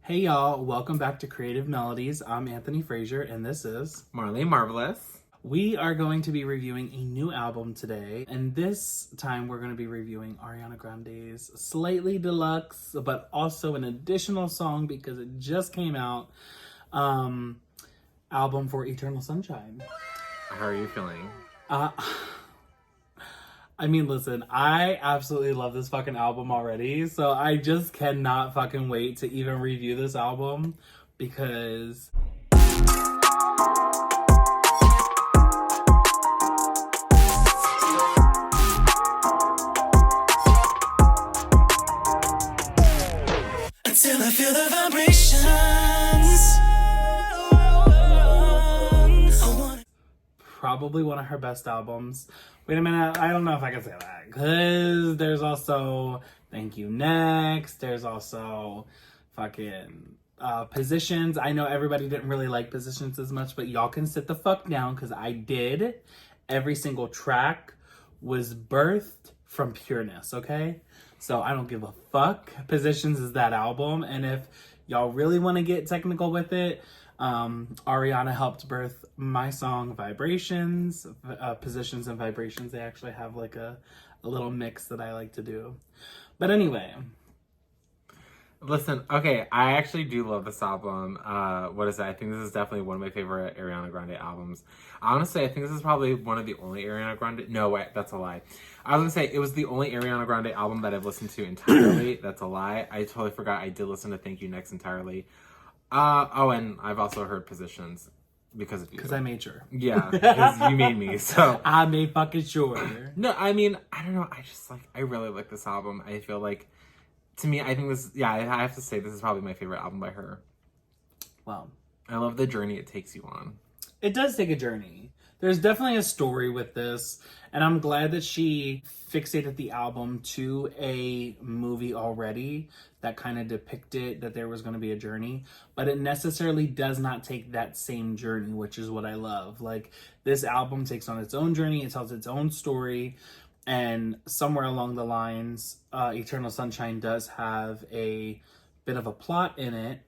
Hey y'all, welcome back to Creative Melodies. I'm Anthony Frazer and this is Marlene Marvelous. We are going to be reviewing a new album today, and this time we're going to be reviewing Ariana Grande's slightly deluxe, but also an additional song because it just came out, album for Eternal Sunshine. How are you feeling? I mean, listen, I absolutely love this fucking album already, so I just cannot fucking wait to even review this album because until I feel the vibrations. probably one of her best albums. Wait a minute, I don't know if I can say that because there's also Thank You Next. There's also fucking Positions. I know everybody didn't really like Positions as much, but y'all can sit the fuck down because I did. Every single track was birthed from pureness, okay? So I don't give a fuck. Positions is that album, and if y'all really want to get technical with it, Ariana helped birth my song Vibrations. Positions and Vibrations, they actually have like a little mix that I like to do. But anyway. Listen, okay, I actually do love this album. What is it? I think this is definitely one of my favorite Ariana Grande albums. Honestly, I think this is probably one of the only Ariana Grande... No, wait, that's a lie. I was gonna say, it was the only Ariana Grande album that I've listened to entirely. That's a lie. I totally forgot I did listen to Thank You Next entirely. And I've also heard Positions because of you. Because I made sure. Yeah, because you made me, so. I made fucking sure. No, I mean, I don't know. I really like this album. I feel like, to me, I think this, yeah, I have to say this is probably my favorite album by her. Wow. I love the journey it takes you on. It does take a journey. There's definitely a story with this, and I'm glad that she fixated the album to a movie already that kind of depicted that there was going to be a journey, but it necessarily does not take that same journey, which is what I love. Like, this album takes on its own journey, it tells its own story, and somewhere along the lines, Eternal Sunshine does have a bit of a plot in it,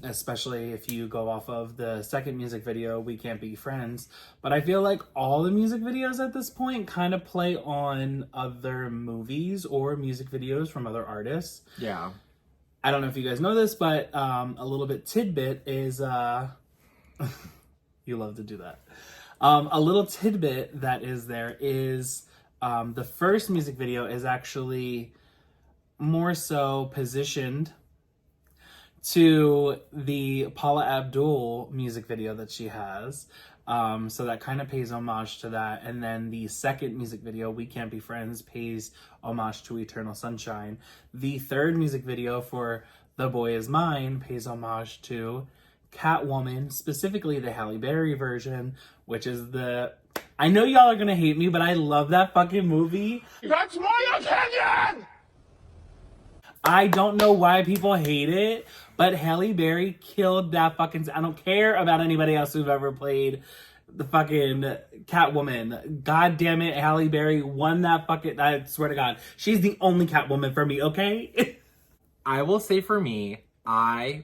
especially if you go off of the second music video, We Can't Be Friends. But I feel like all the music videos at this point kind of play on other movies or music videos from other artists. Yeah. I don't know if you guys know this, but a little bit tidbit is... you love to do that. A little tidbit that is there is the first music video is actually more so positioned to the Paula Abdul music video that she has. So that kind of pays homage to that. And then the second music video, We Can't Be Friends, pays homage to Eternal Sunshine. The third music video for The Boy Is Mine pays homage to Catwoman, specifically the Halle Berry version, which is the... I know y'all are gonna hate me, but I love that fucking movie. That's my opinion! I don't know why people hate it, but Halle Berry killed that fucking... I don't care about anybody else who've ever played the fucking Catwoman. God damn it, Halle Berry won that fucking... I swear to God. She's the only Catwoman for me, okay? I will say for me, I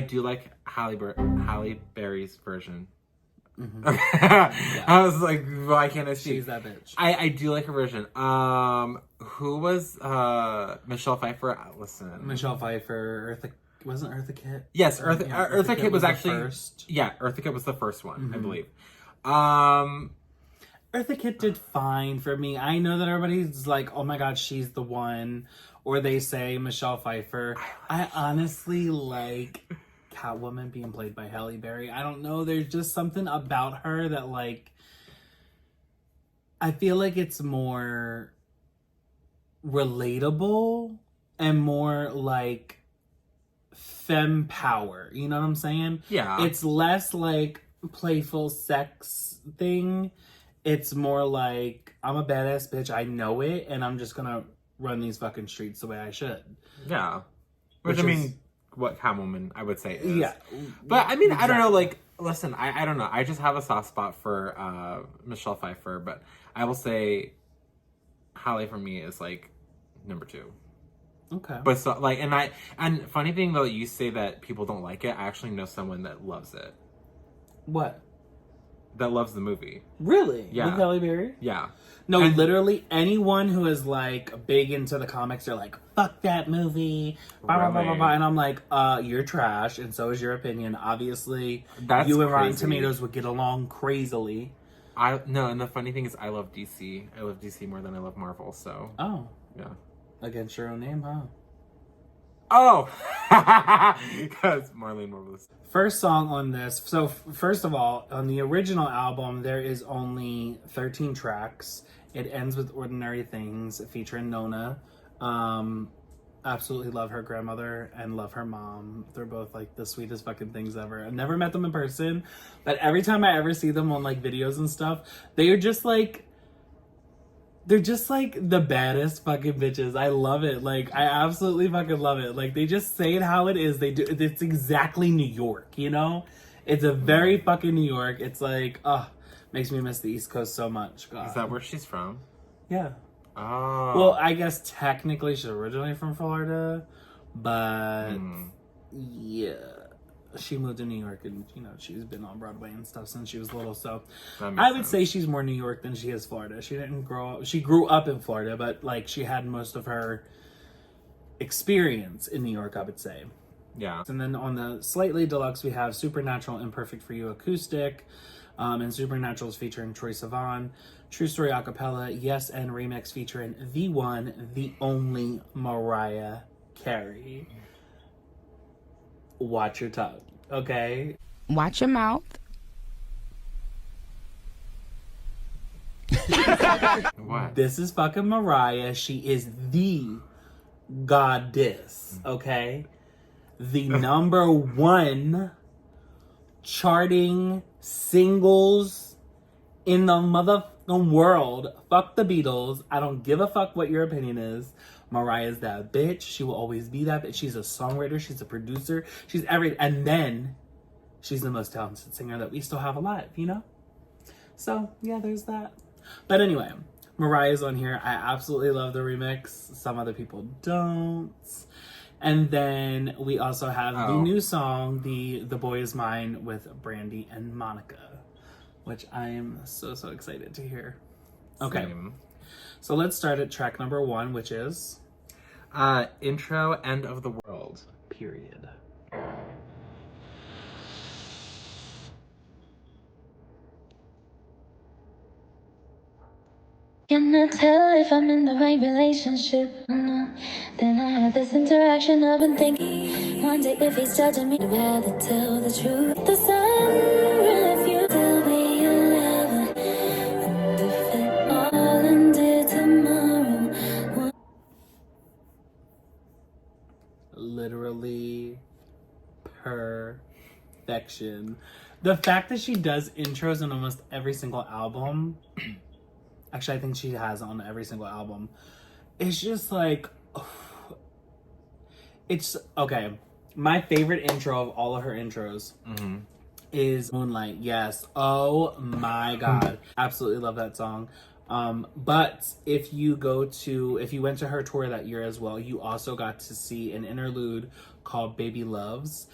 do like Halle Berry's version. Mm-hmm. Yeah. I was like, why can't I see? She's that bitch. I do like her version. Who was Michelle Pfeiffer? Listen, Michelle Pfeiffer, wasn't Eartha Kitt? Yes, Eartha Kitt was actually first. Yeah, Eartha Kitt was the first one, I believe. Eartha Kitt did fine for me. I know that everybody's like, oh my God, she's the one. Or they say Michelle Pfeiffer. I honestly like Catwoman being played by Halle Berry. I don't know. There's just something about her that, like, I feel like it's more relatable and more like femme power. You know what I'm saying? Yeah. It's less like playful sex thing. It's more like, I'm a badass bitch. I know it. And I'm just gonna run these fucking streets the way I should. Yeah. Which I mean, what Catwoman, I would say is. Yeah. But, I mean, exactly. I don't know, like, listen, I don't know. I just have a soft spot for Michelle Pfeiffer, but I will say Halle for me is, like, number 2. Okay. But so like, and funny thing though, you say that people don't like it. I actually know someone that loves it. What? That loves the movie. Really? Yeah. With Halle Berry? Yeah. No, And- literally anyone who is like big into the comics, they're like, fuck that movie. Blah, blah, blah, blah, blah. And I'm like, you're trash, and so is your opinion. Obviously, That's you and Rotten crazy. Tomatoes would get along crazily. No, and the funny thing is, I love DC. I love DC more than I love Marvel. So Oh. yeah. Against your own name, huh? Oh, because Marlene Marvelous. First song on this. So, first of all, on the original album, there is only 13 tracks. It ends with Ordinary Things, featuring Nona. Absolutely love her grandmother and love her mom. They're both like the sweetest fucking things ever. I've never met them in person, but every time I ever see them on like videos and stuff, they are just like, they're just like the baddest fucking bitches. I love it. Like, I absolutely fucking love it. Like, they just say it how it is. They do. It's exactly New York, you know? It's a very fucking New York. It's like, makes me miss the East Coast so much. God. Is that where she's from? Yeah. Oh. Well, I guess technically she's originally from Florida, but yeah. She moved to New York and, you know, she's been on Broadway and stuff since she was little. So I would say she's more New York than she is Florida. She didn't grow up. She grew up in Florida, but like she had most of her experience in New York, I would say. Yeah. And then on the slightly deluxe, we have Supernatural Imperfect for You acoustic. And Supernatural's featuring Troye Sivan. True Story acapella, Yes and Remix featuring the one, the only Mariah Carey. Watch your tongue, okay? Watch your mouth. What? This is fucking Mariah. She is the goddess, okay? The number one charting singles in the motherfucking world. Fuck the Beatles. I don't give a fuck what your opinion is. Mariah's that bitch. She will always be that bitch. She's a songwriter. She's a producer. She's everything. And then she's the most talented singer that we still have alive, you know? So, yeah, there's that. But anyway, Mariah's on here. I absolutely love the remix. Some other people don't. And then we also have the new song, The Boy Is Mine, with Brandy and Monica, which I am so excited to hear. Okay. Same. So let's start at track number 1, which is Intro, End of the World. Period. Can I tell if I'm in the right relationship or not? Then I had this interaction I've been thinking. One day if he's judging me, I'd rather tell the truth. The sun, if you tell me you love her, and if it all ended tomorrow. Literally perfection. The fact that she does intros on almost every single album, actually I think she has on every single album, it's just like, it's, okay, my favorite intro of all of her intros is Moonlight. Yes. Oh my god. Absolutely love that song. But if you went to her tour that year as well, you also got to see an interlude called Baby Loves.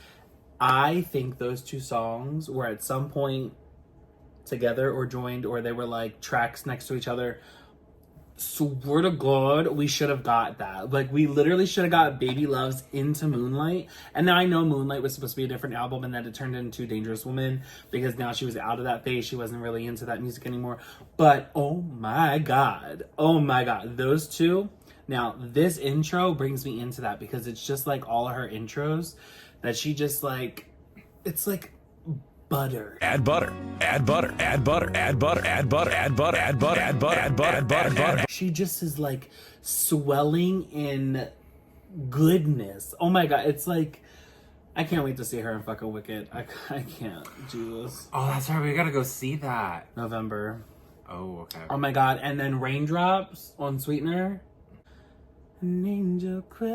I think those two songs were at some point together or joined, or they were like tracks next to each other. Swear to God, we should have got that. Like, we literally should have got Baby Loves into Moonlight. And now I know Moonlight was supposed to be a different album and that it turned into Dangerous Woman because now she was out of that phase. She wasn't really into that music anymore. But oh my God, those two. Now, this intro brings me into that because it's just like all of her intros that she just like, it's like butter. Add butter. Add butter. Add butter. Add butter. Add butter. Add butter. Add butter. Add butter. Add butter. Add butter. Add butter. She just is like swelling in goodness. Oh my God. It's like, I can't wait to see her in fucking Wicked. I can't do this. Oh, that's right. We gotta go see that. November. Oh, okay. Oh my God. And then Raindrops on Sweetener. An angel cried.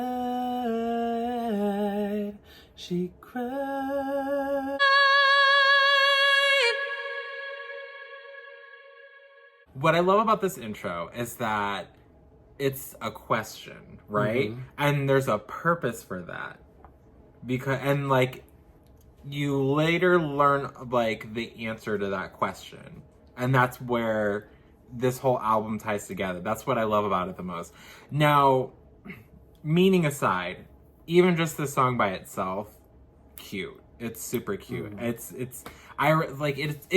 She cried. What I love about this intro is that it's a question, right? And there's a purpose for that. And like, you later learn like the answer to that question. And that's where this whole album ties together. That's what I love about it the most. Now, meaning aside, even just the song by itself, cute. It's super cute. It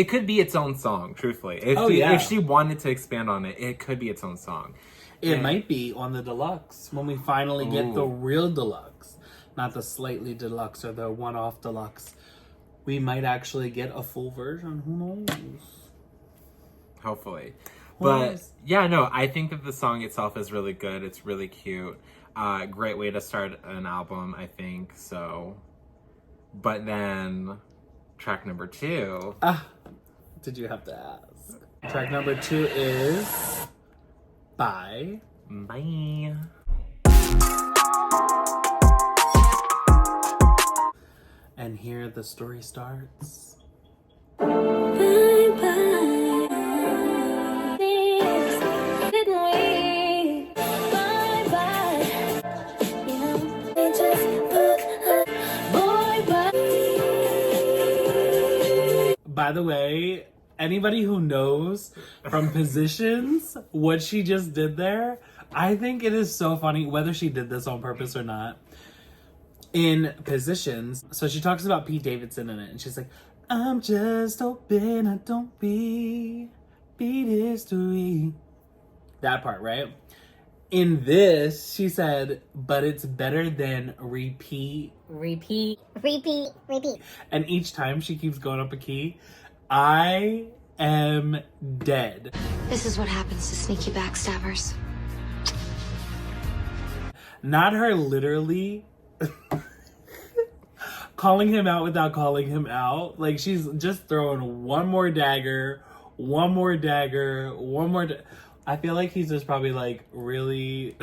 could be its own song, truthfully. If she wanted to expand on it, it could be its own song. It might be on the deluxe when we finally get the real deluxe, not the slightly deluxe or the one-off deluxe. We might actually get a full version. Who knows? Hopefully. Who But knows? yeah, no, I think that the song itself is really good. It's really cute. Great way to start an album, I think. So, but then track number 2. Did you have to ask? Track number 2 is Bye. Bye. And here the story starts. Bye bye. Didn't we? Bye bye. You know, they just put boy bye. By the way, anybody who knows from Positions what she just did there, I think it is so funny, whether she did this on purpose or not. In Positions, so she talks about Pete Davidson in it, and she's like, I'm just hoping I don't beat history. That part, right? In this, she said, but it's better than repeat. Repeat. And each time she keeps going up a key, I am dead. This is what happens to sneaky backstabbers. Not her literally calling him out without calling him out. Like, she's just throwing one more dagger. I feel like he's just probably like, really?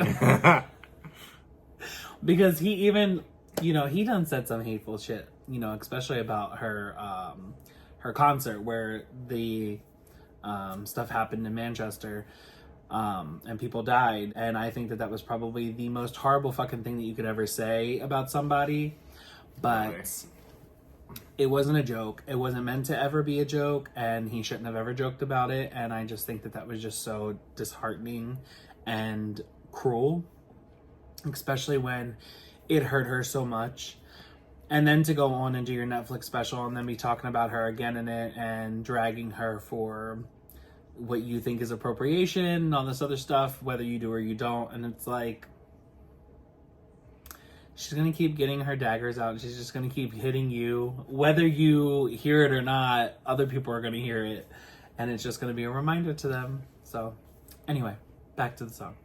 Because he even, he done said some hateful shit, especially about her concert where the stuff happened in Manchester. And people died, and I think that was probably the most horrible fucking thing that you could ever say about somebody. But it wasn't a joke. It wasn't meant to ever be a joke, and he shouldn't have ever joked about it. And I just think that was just so disheartening and cruel, especially when it hurt her so much. And then to go on and do your Netflix special and then be talking about her again in it and dragging her for what you think is appropriation and all this other stuff, whether you do or you don't. And it's like, she's gonna keep getting her daggers out. She's just gonna keep hitting you. Whether you hear it or not, other people are gonna hear it. And it's just gonna be a reminder to them. So, anyway, back to the song.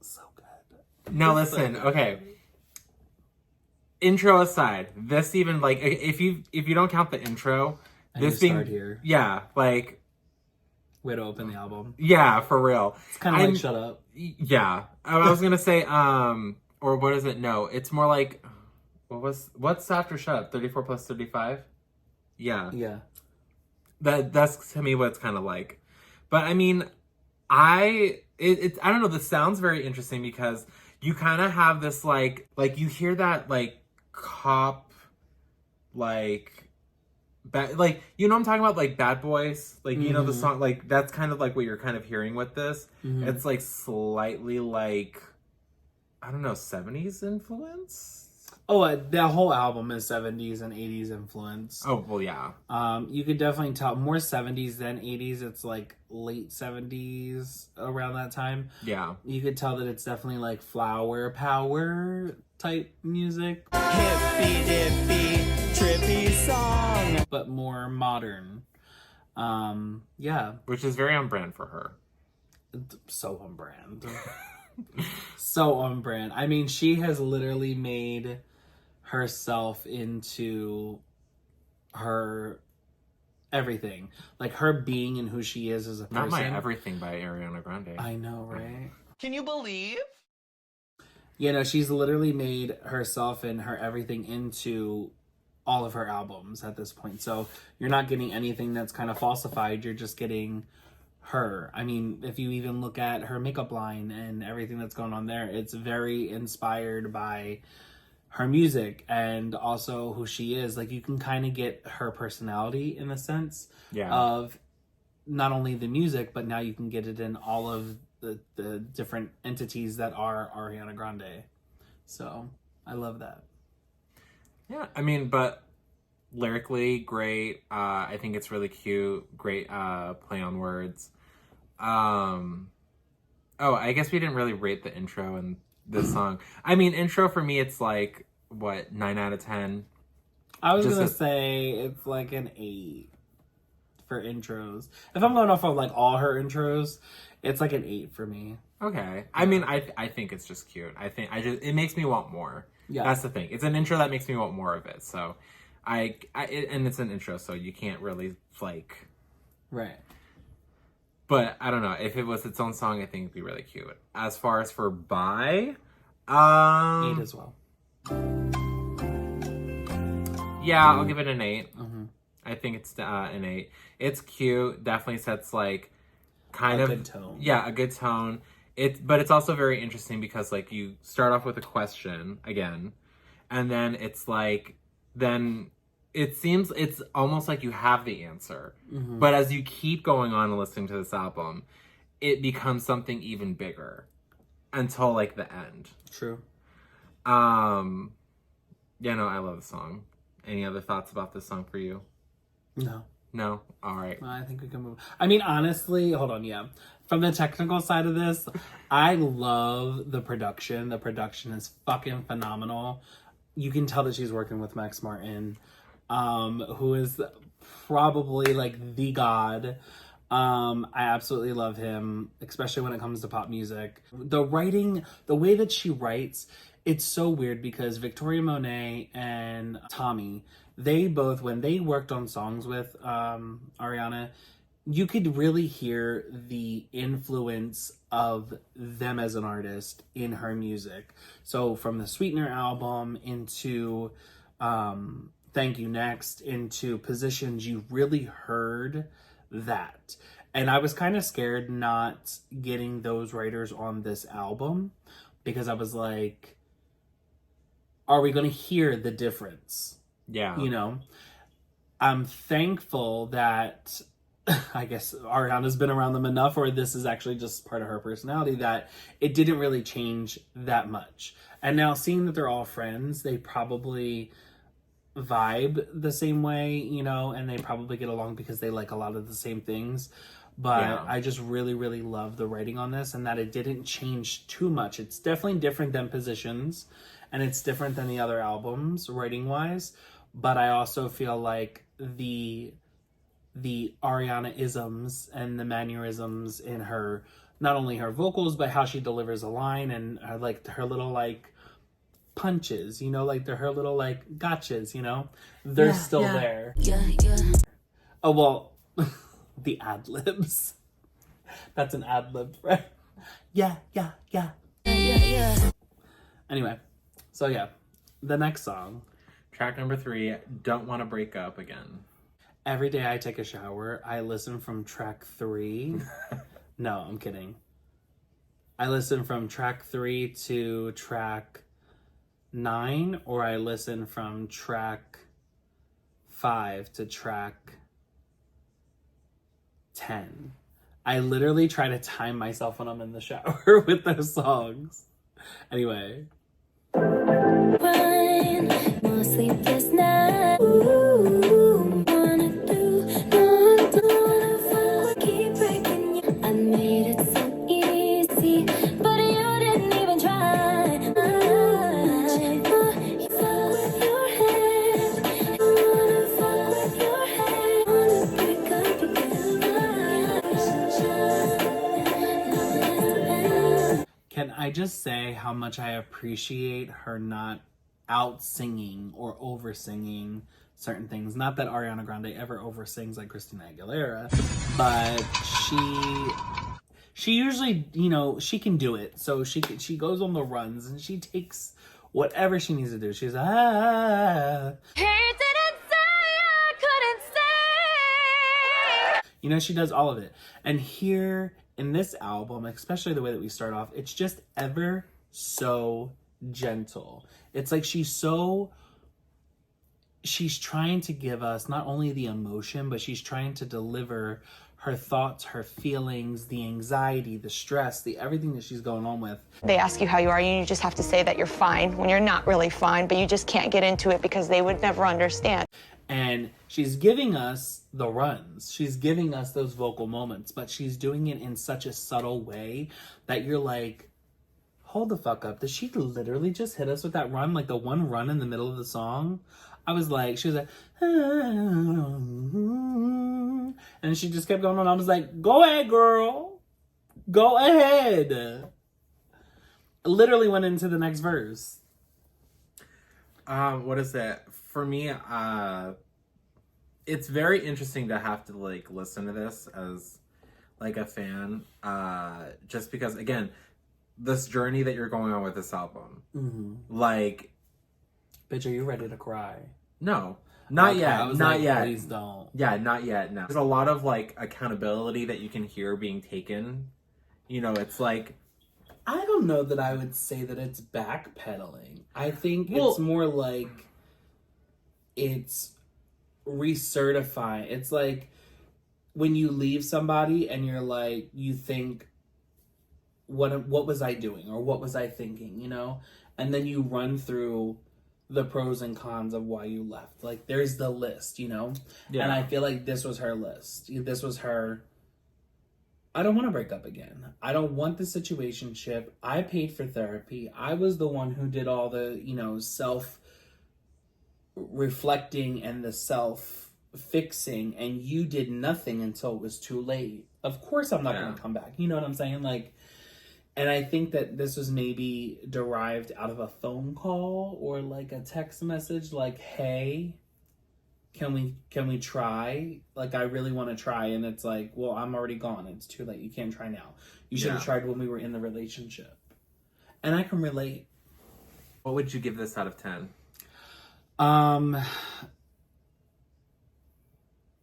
So good. Now listen, okay. Intro aside, this even like if you don't count the intro, And this you being start here. yeah, like Way to open the album. yeah, for real. It's kind of like Shut Up. Yeah, I was gonna say or what is it? No, it's more like what's after Shut Up? 34 plus 35. Yeah, Yeah. that's to me what it's kind of like. But I mean, I don't know. This sounds very interesting because you kind of have this like you hear that like cop like bad, like what I'm talking about, like Bad Boys, like the song, like that's kind of like what you're kind of hearing with this. It's like slightly like, I don't know, 70s influence. Oh, that whole album is 70s and 80s influence. Oh well, yeah. You could definitely tell more 70s than 80s. It's like late 70s around that time. Yeah. You could tell that it's definitely like flower power type music, Hippy dippy, trippy song. but more modern. Yeah, Which is very on brand for her. so on brand. So on brand. I mean, she has literally made herself into her everything. Like her being and who she is as a person. Not My Everything by Ariana Grande. I know, right? Can you believe? She's literally made herself and her everything into all of her albums at this point. So you're not getting anything that's kind of falsified. You're just getting her. I mean, if you even look at her makeup line and everything that's going on there, it's very inspired by her music and also who she is. Like, you can kind of get her personality in the sense of not only the music, but now you can get it in all of the different entities that are Ariana Grande. So I love that. Yeah, I mean, but lyrically, great. I think it's really cute. Great play on words. Oh, I guess we didn't really rate the intro in this song. I mean, intro for me, it's like, what, 9 out of 10? I was going to say it's like an 8 for intros. If I'm going off of like all her intros, it's like an 8 for me. Okay. I mean, I think it's just cute. It makes me want more. Yeah. That's the thing. It's an intro that makes me want more of it. So and it's an intro, so you can't really like. Right. But I don't know. If it was its own song, I think it'd be really cute. As far as for Bye, 8 as well. Yeah, I'll give it an 8. Mm-hmm. I think it's an 8. It's cute. Definitely sets like kind of a good tone. Yeah, a good tone. But it's also very interesting because like you start off with a question again, and then it's like it seems it's almost like you have the answer. Mm-hmm. But as you keep going on and listening to this album, it becomes something even bigger until like the end. True. Yeah, no, I love the song. Any other thoughts about this song for you? No? All right. I think we can move. I mean, honestly, hold on, yeah. From the technical side of this, I love the production. The production is fucking phenomenal. You can tell that she's working with Max Martin, who is probably like the god. I absolutely love him, especially when it comes to pop music. The writing, the way that she writes, it's so weird because Victoria Monet and Tommy, they both, when they worked on songs with Ariana, you could really hear the influence of them as an artist in her music. So from the Sweetener album into Thank You Next, into Positions, you really heard that. And I was kind of scared not getting those writers on this album because I was like, are we going to hear the difference? Yeah. You know, I'm thankful that I guess Ariana's been around them enough, or this is actually just part of her personality, that it didn't really change that much. And now seeing that they're all friends, they probably vibe the same way, you know, and they probably get along because they like a lot of the same things. But yeah. I just really, really love the writing on this and that it didn't change too much. It's definitely different than Positions, and it's different than the other albums writing-wise. But I also feel like the Ariana-isms and the mannerisms in her, not only her vocals, but how she delivers a line and her little like punches, you know, like they're her little like gotchas, you know, they're still there. Yeah. Oh, well, the ad-libs. That's an ad-lib, right? Yeah. Anyway, so yeah, the next song. Track number 3, Don't Want to Break Up Again. Every day I take a shower, I listen from track 3. No, I'm kidding. I listen from track 3 to track 9, or I listen from track 5 to track 10. I literally try to time myself when I'm in the shower with those songs. Anyway. Run, more sleepless night. Ooh, wanna do, no, don't wanna keep breaking you. I made it so easy, but you didn't even try. You fall with your head. I wanna fall with your head. Wanna break up again. Can I just say how much I appreciate her not out singing or over singing certain things? Not that Ariana Grande ever over sings like Christina Aguilera, but she usually, you know, she can do it. So she goes on the runs and she takes whatever she needs to do. She's You know, she does all of it. And here in this album, especially the way that we start off, it's just ever so gentle. It's like she's trying to give us not only the emotion, but she's trying to deliver her thoughts, her feelings, the anxiety, the stress, the everything that she's going on with. They ask you how you are, and you just have to say that you're fine when you're not really fine, but you just can't get into it because they would never understand. And she's giving us the runs. She's giving us those vocal moments, but she's doing it in such a subtle way that you're like, hold the fuck up. Did she literally just hit us with that run? Like the one run in the middle of the song? I was like, she was like, and she just kept going on. I was like, go ahead, girl. Go ahead. Literally went into the next verse. What is it? For me, it's very interesting to have to like listen to this as like a fan. Just because, again, this journey that you're going on with this album, like, bitch, are you ready to cry? No, not Okay, yet. I was Not like, yet. please don't. Yeah, not yet. No, there's a lot of like accountability that you can hear being taken. You know, it's like, I don't know that I would say that it's backpedaling. I think it's more like it's recertifying. It's like when you leave somebody and you're like, you think, what was I doing or what was I thinking, you know? And then you run through the pros and cons of why you left. Like there's the list, you know? Yeah. And I feel like this was her list. This was her, I don't want to break up again. I don't want the situationship. I paid for therapy. I was the one who did all the, you know, self-reflecting and the self-fixing, and you did nothing until it was too late. Of course I'm not going to come back. You know what I'm saying? Like, and I think that this was maybe derived out of a phone call or like a text message like, hey, can we try? Like, I really want to try. And it's like, well, I'm already gone. It's too late. You can't try now. You should have tried when we were in the relationship. And I can relate. what would you give this out of 10?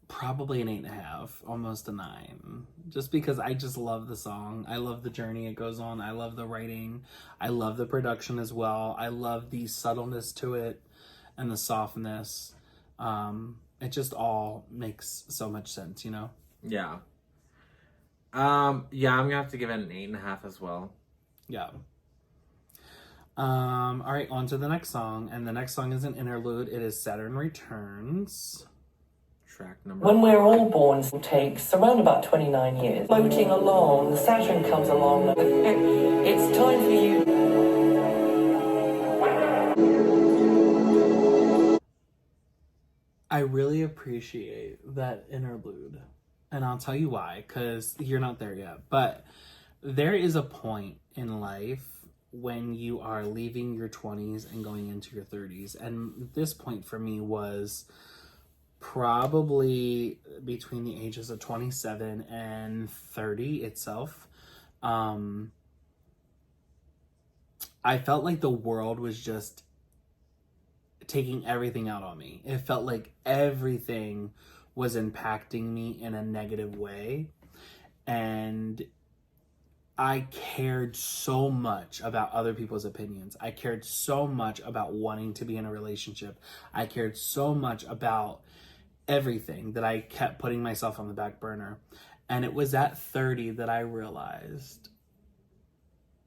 Probably an 8.5, almost a 9. Just because I just love the song. I love the journey it goes on. I love the writing. I love the production as well. I love the subtleness to it and the softness. It just all makes so much sense, you know? Yeah. Yeah, I'm gonna have to give it an 8.5 as well. Yeah. All right, on to the next song. And the next song is an interlude. It is Saturn Returns. Track number When we're all born takes around about 29 years. Floating along, Saturn comes along. It's time for you. I really appreciate that interlude. And I'll tell you why, because you're not there yet. But there is a point in life when you are leaving your 20s and going into your 30s. And this point for me was probably between the ages of 27 and 30 itself. I felt like the world was just taking everything out on me. It felt like everything was impacting me in a negative way. And I cared so much about other people's opinions. I cared so much about wanting to be in a relationship. I cared so much about everything that I kept putting myself on the back burner. And it was at 30 that I realized,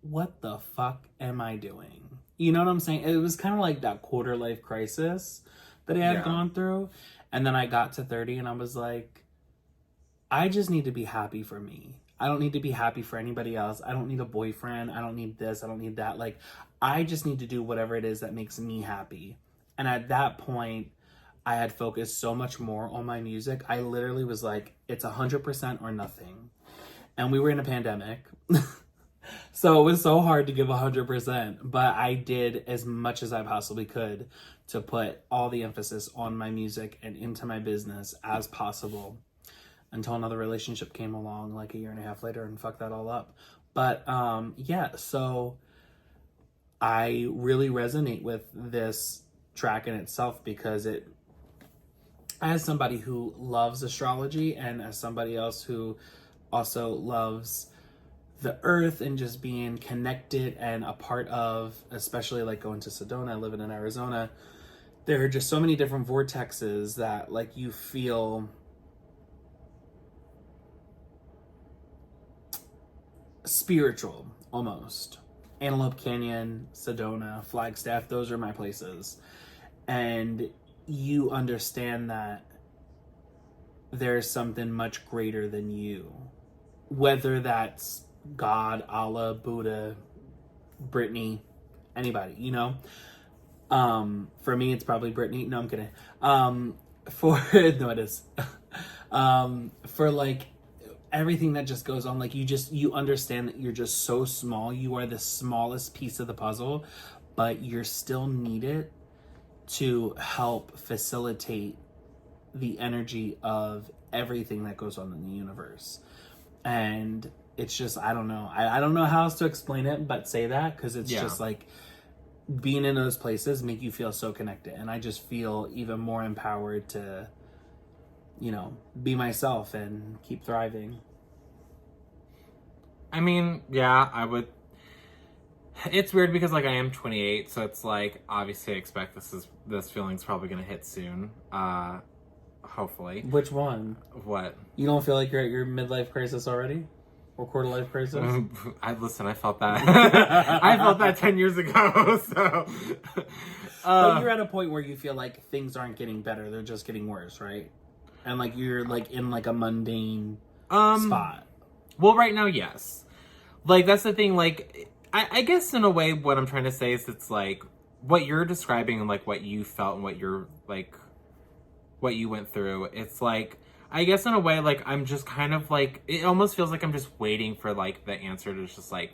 what the fuck am I doing? You know what I'm saying? It was kind of like that quarter life crisis that I had gone through. And then I got to 30 and I was like, I just need to be happy for me. I don't need to be happy for anybody else. I don't need a boyfriend. I don't need this. I don't need that. Like, I just need to do whatever it is that makes me happy. And at that point, I had focused so much more on my music. I literally was like, it's 100% or nothing. And we were in a pandemic. So it was so hard to give 100%. But I did as much as I possibly could to put all the emphasis on my music and into my business as possible. Until another relationship came along like a year and a half later and fucked that all up. But yeah, so I really resonate with this track in itself because it as somebody who loves astrology and as somebody else who also loves the earth and just being connected and a part of, especially like going to Sedona, living in Arizona, there are just so many different vortexes that like you feel spiritual almost. Antelope Canyon, Sedona, Flagstaff, those are my places. And you understand that there's something much greater than you. Whether that's God, Allah, Buddha, Britney, anybody, you know? For me, it's probably Britney. No, I'm kidding. No, it is. For like everything that just goes on, like you understand that you're just so small. You are the smallest piece of the puzzle, but you're still needed to help facilitate the energy of everything that goes on in the universe. And it's just, I don't know. I don't know how else to explain it, but say that, because it's just like being in those places make you feel so connected. And I just feel even more empowered to, you know, be myself and keep thriving. I mean, yeah, I would. It's weird because like I am 28, so it's like obviously I expect this feeling's probably gonna hit soon. Hopefully. Which one? What? You don't feel like you're at your midlife crisis already? Or quarter life crisis? I felt that. I felt that 10 years ago, so. But you're at a point where you feel like things aren't getting better, they're just getting worse, right? And like you're like in like a mundane spot. Well, right now, yes. Like, that's the thing, like, I guess in a way what I'm trying to say is it's like what you're describing and like what you felt and what you're like, what you went through. It's like, I guess in a way, like, I'm just kind of like, it almost feels like I'm just waiting for like the answer to just like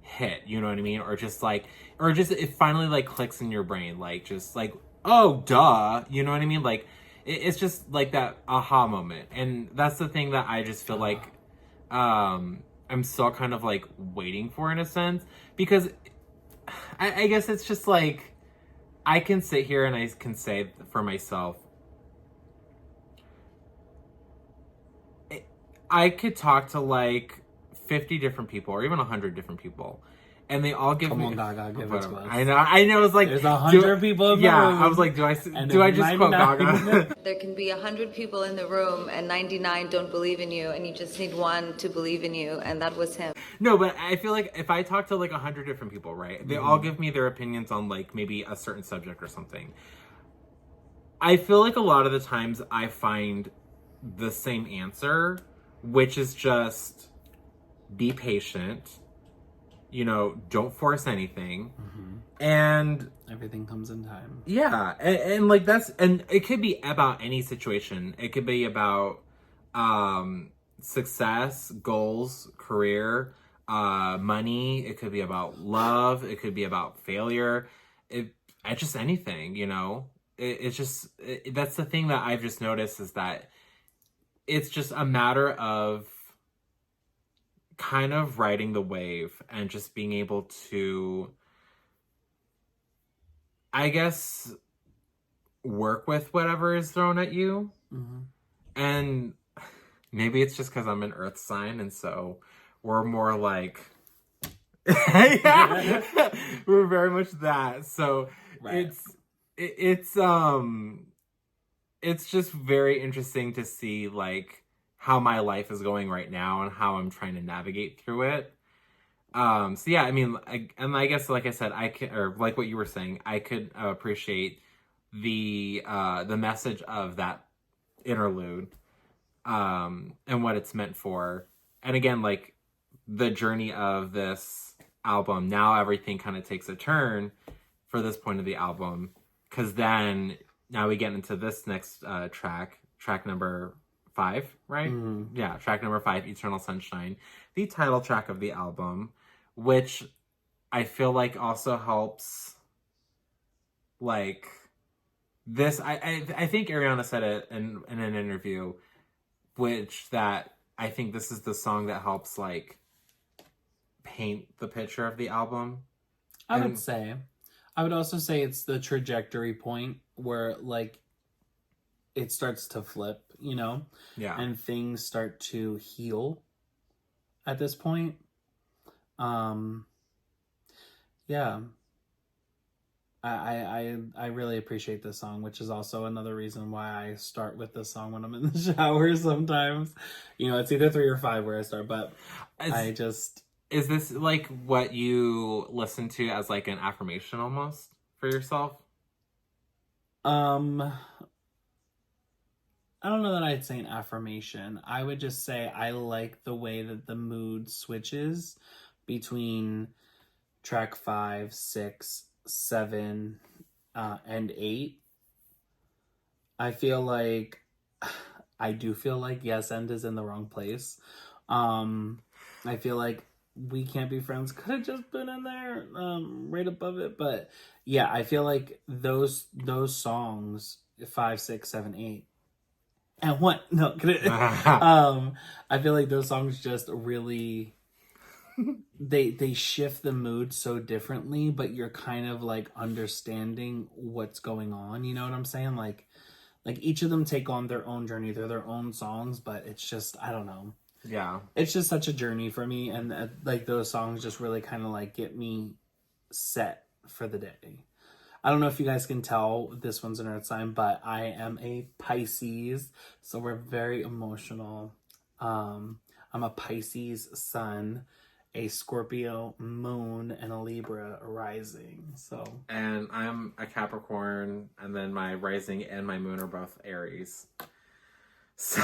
hit, you know what I mean? Or just it finally like clicks in your brain, like just like, oh, duh, you know what I mean? Like, it's just like that aha moment. And that's the thing that I just feel like, I'm still kind of like waiting for in a sense, because I guess it's just like, I can sit here and I can say for myself, I could talk to like 50 different people or even 100 different people, and they all give me. Come on, Gaga, give it to us. I know. It's like there's 100 people in the room. I was like, do I just quote Gaga? There can be 100 people in the room and 99 don't believe in you, and you just need one to believe in you, and that was him. No, but I feel like if I talk to like 100 different people, right? They all give me their opinions on like maybe a certain subject or something. I feel like a lot of the times I find the same answer, which is just be patient, you know, don't force anything, and everything comes in time. Yeah, and like that's, and it could be about any situation. It could be about success, goals, career, money. It could be about love. It could be about failure. Just anything, you know. That's the thing that I've just noticed, is that it's just a matter of kind of riding the wave and just being able to, I guess, work with whatever is thrown at you. And maybe it's just because I'm an earth sign, and so we're more like, yeah, we're very much that. So right. It's just very interesting to see like how my life is going right now and how I'm trying to navigate through it. So yeah, I mean, I guess, like I said, I can, or like what you were saying, I could appreciate the message of that interlude, and what it's meant for. And again, like the journey of this album, now everything kind of takes a turn for this point of the album, because then now we get into this next track number 5, right? Yeah, track number 5, Eternal Sunshine, the title track of the album, which I feel like also helps, like, this, I think Ariana said it in an interview, which that I think this is the song that helps, like, paint the picture of the album. I would also say it's the trajectory point where, like, it starts to flip, you know? Yeah. And things start to heal at this point. Yeah. I really appreciate this song, which is also another reason why I start with this song when I'm in the shower sometimes. You know, it's either 3 or 5 where I start, but Is this like what you listen to as like an affirmation almost for yourself? I don't know that I'd say an affirmation. I would just say I like the way that the mood switches between track 5, 6, 7, and 8. I feel like Yes End is in the wrong place. I feel like We Can't Be Friends could have just been in there, right above it. But yeah, I feel like those songs, 5, 6, 7, 8. And what? No, I feel like those songs just really they shift the mood so differently, but you're kind of like understanding what's going on. You know what I'm saying? Like each of them take on their own journey. They're their own songs, but it's just, I don't know. Yeah. It's just such a journey for me, and like those songs just really kind of like get me set for the day. I don't know if you guys can tell this one's an earth sign, but I am a Pisces, so we're very emotional. I'm a Pisces sun, a Scorpio moon, and a Libra rising. And I'm a Capricorn, and then my rising and my moon are both Aries. So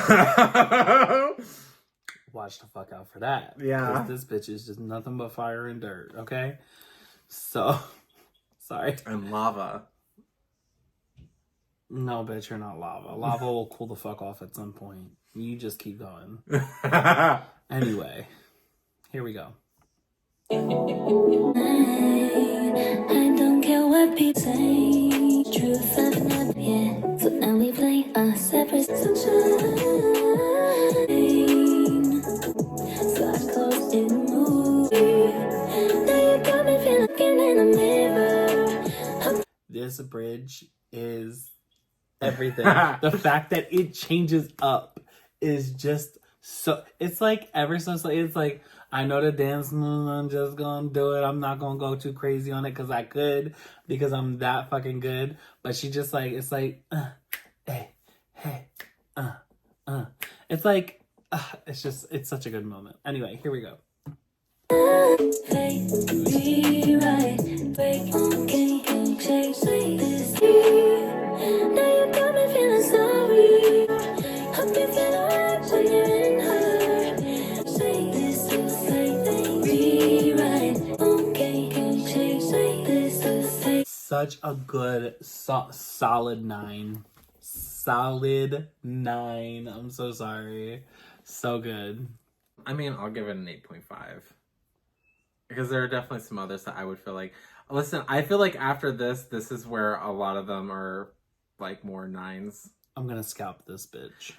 watch the fuck out for that. Yeah. Because this bitch is just nothing but fire and dirt, okay? So... Sorry. And lava. No, bitch, you're not lava. Lava will cool the fuck off at some point. You just keep going. Anyway, here we go. I don't care what people say. Truth I've not yet. So now we play a separate sunshine. So I close in the movie. Now you got me feeling looking in the mirror. This bridge is everything. The fact that it changes up is just so... It's like ever so slightly. It's like, I know the dance move, I'm just gonna do it. I'm not gonna go too crazy on it because I could, because I'm that fucking good. But she just like, it's like, hey, It's like, it's just, it's such a good moment. Anyway, here we go. Such a good, solid 9. Solid 9. I'm so sorry. So good. I mean, I'll give it an 8.5. Because there are definitely some others that I would feel like... Listen, I feel like after this is where a lot of them are, like, more 9s. I'm gonna scalp this bitch.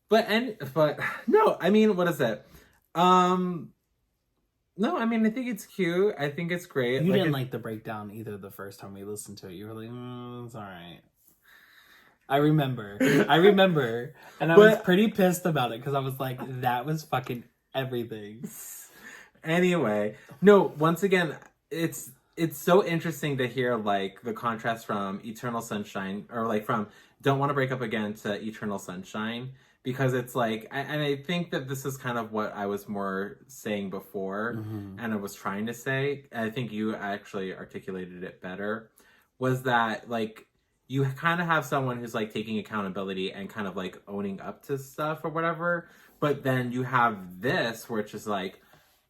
But, no, I mean, what is it? No, I mean, I think it's cute. I think it's great. You didn't like the breakdown either the first time we listened to it. You were like, it's alright. I remember. And I was pretty pissed about it because I was like, that was fucking everything. Anyway, no, once again, it's so interesting to hear like the contrast from Eternal Sunshine, or like from Don't Want to Break Up Again to Eternal Sunshine, because it's like, and I think that this is kind of what I was more saying before, and I was trying to say, and I think you actually articulated it better, was that like, you kind of have someone who's like taking accountability and kind of like owning up to stuff or whatever. But then you have this where it's just like,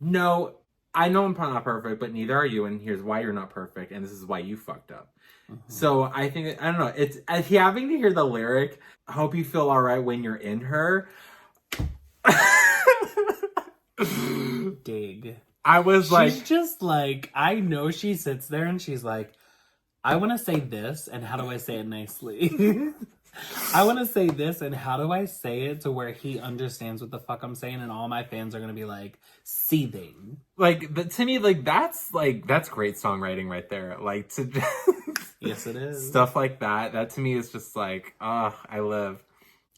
no, I know I'm not perfect, but neither are you. And here's why you're not perfect. And this is why you fucked up. So I think, I don't know, it's having to hear the lyric, hope you feel all right when you're in her. Dig. I was like, she's just like, I know she sits there and she's like, I want to say this, and how do I say it nicely? I want to say this, and how do I say it to where he understands what the fuck I'm saying, and all my fans are going to be like, seething. Like, but to me, like, that's great songwriting right there. Like, to just... Yes, it is. Stuff like that. That to me is just like, I live.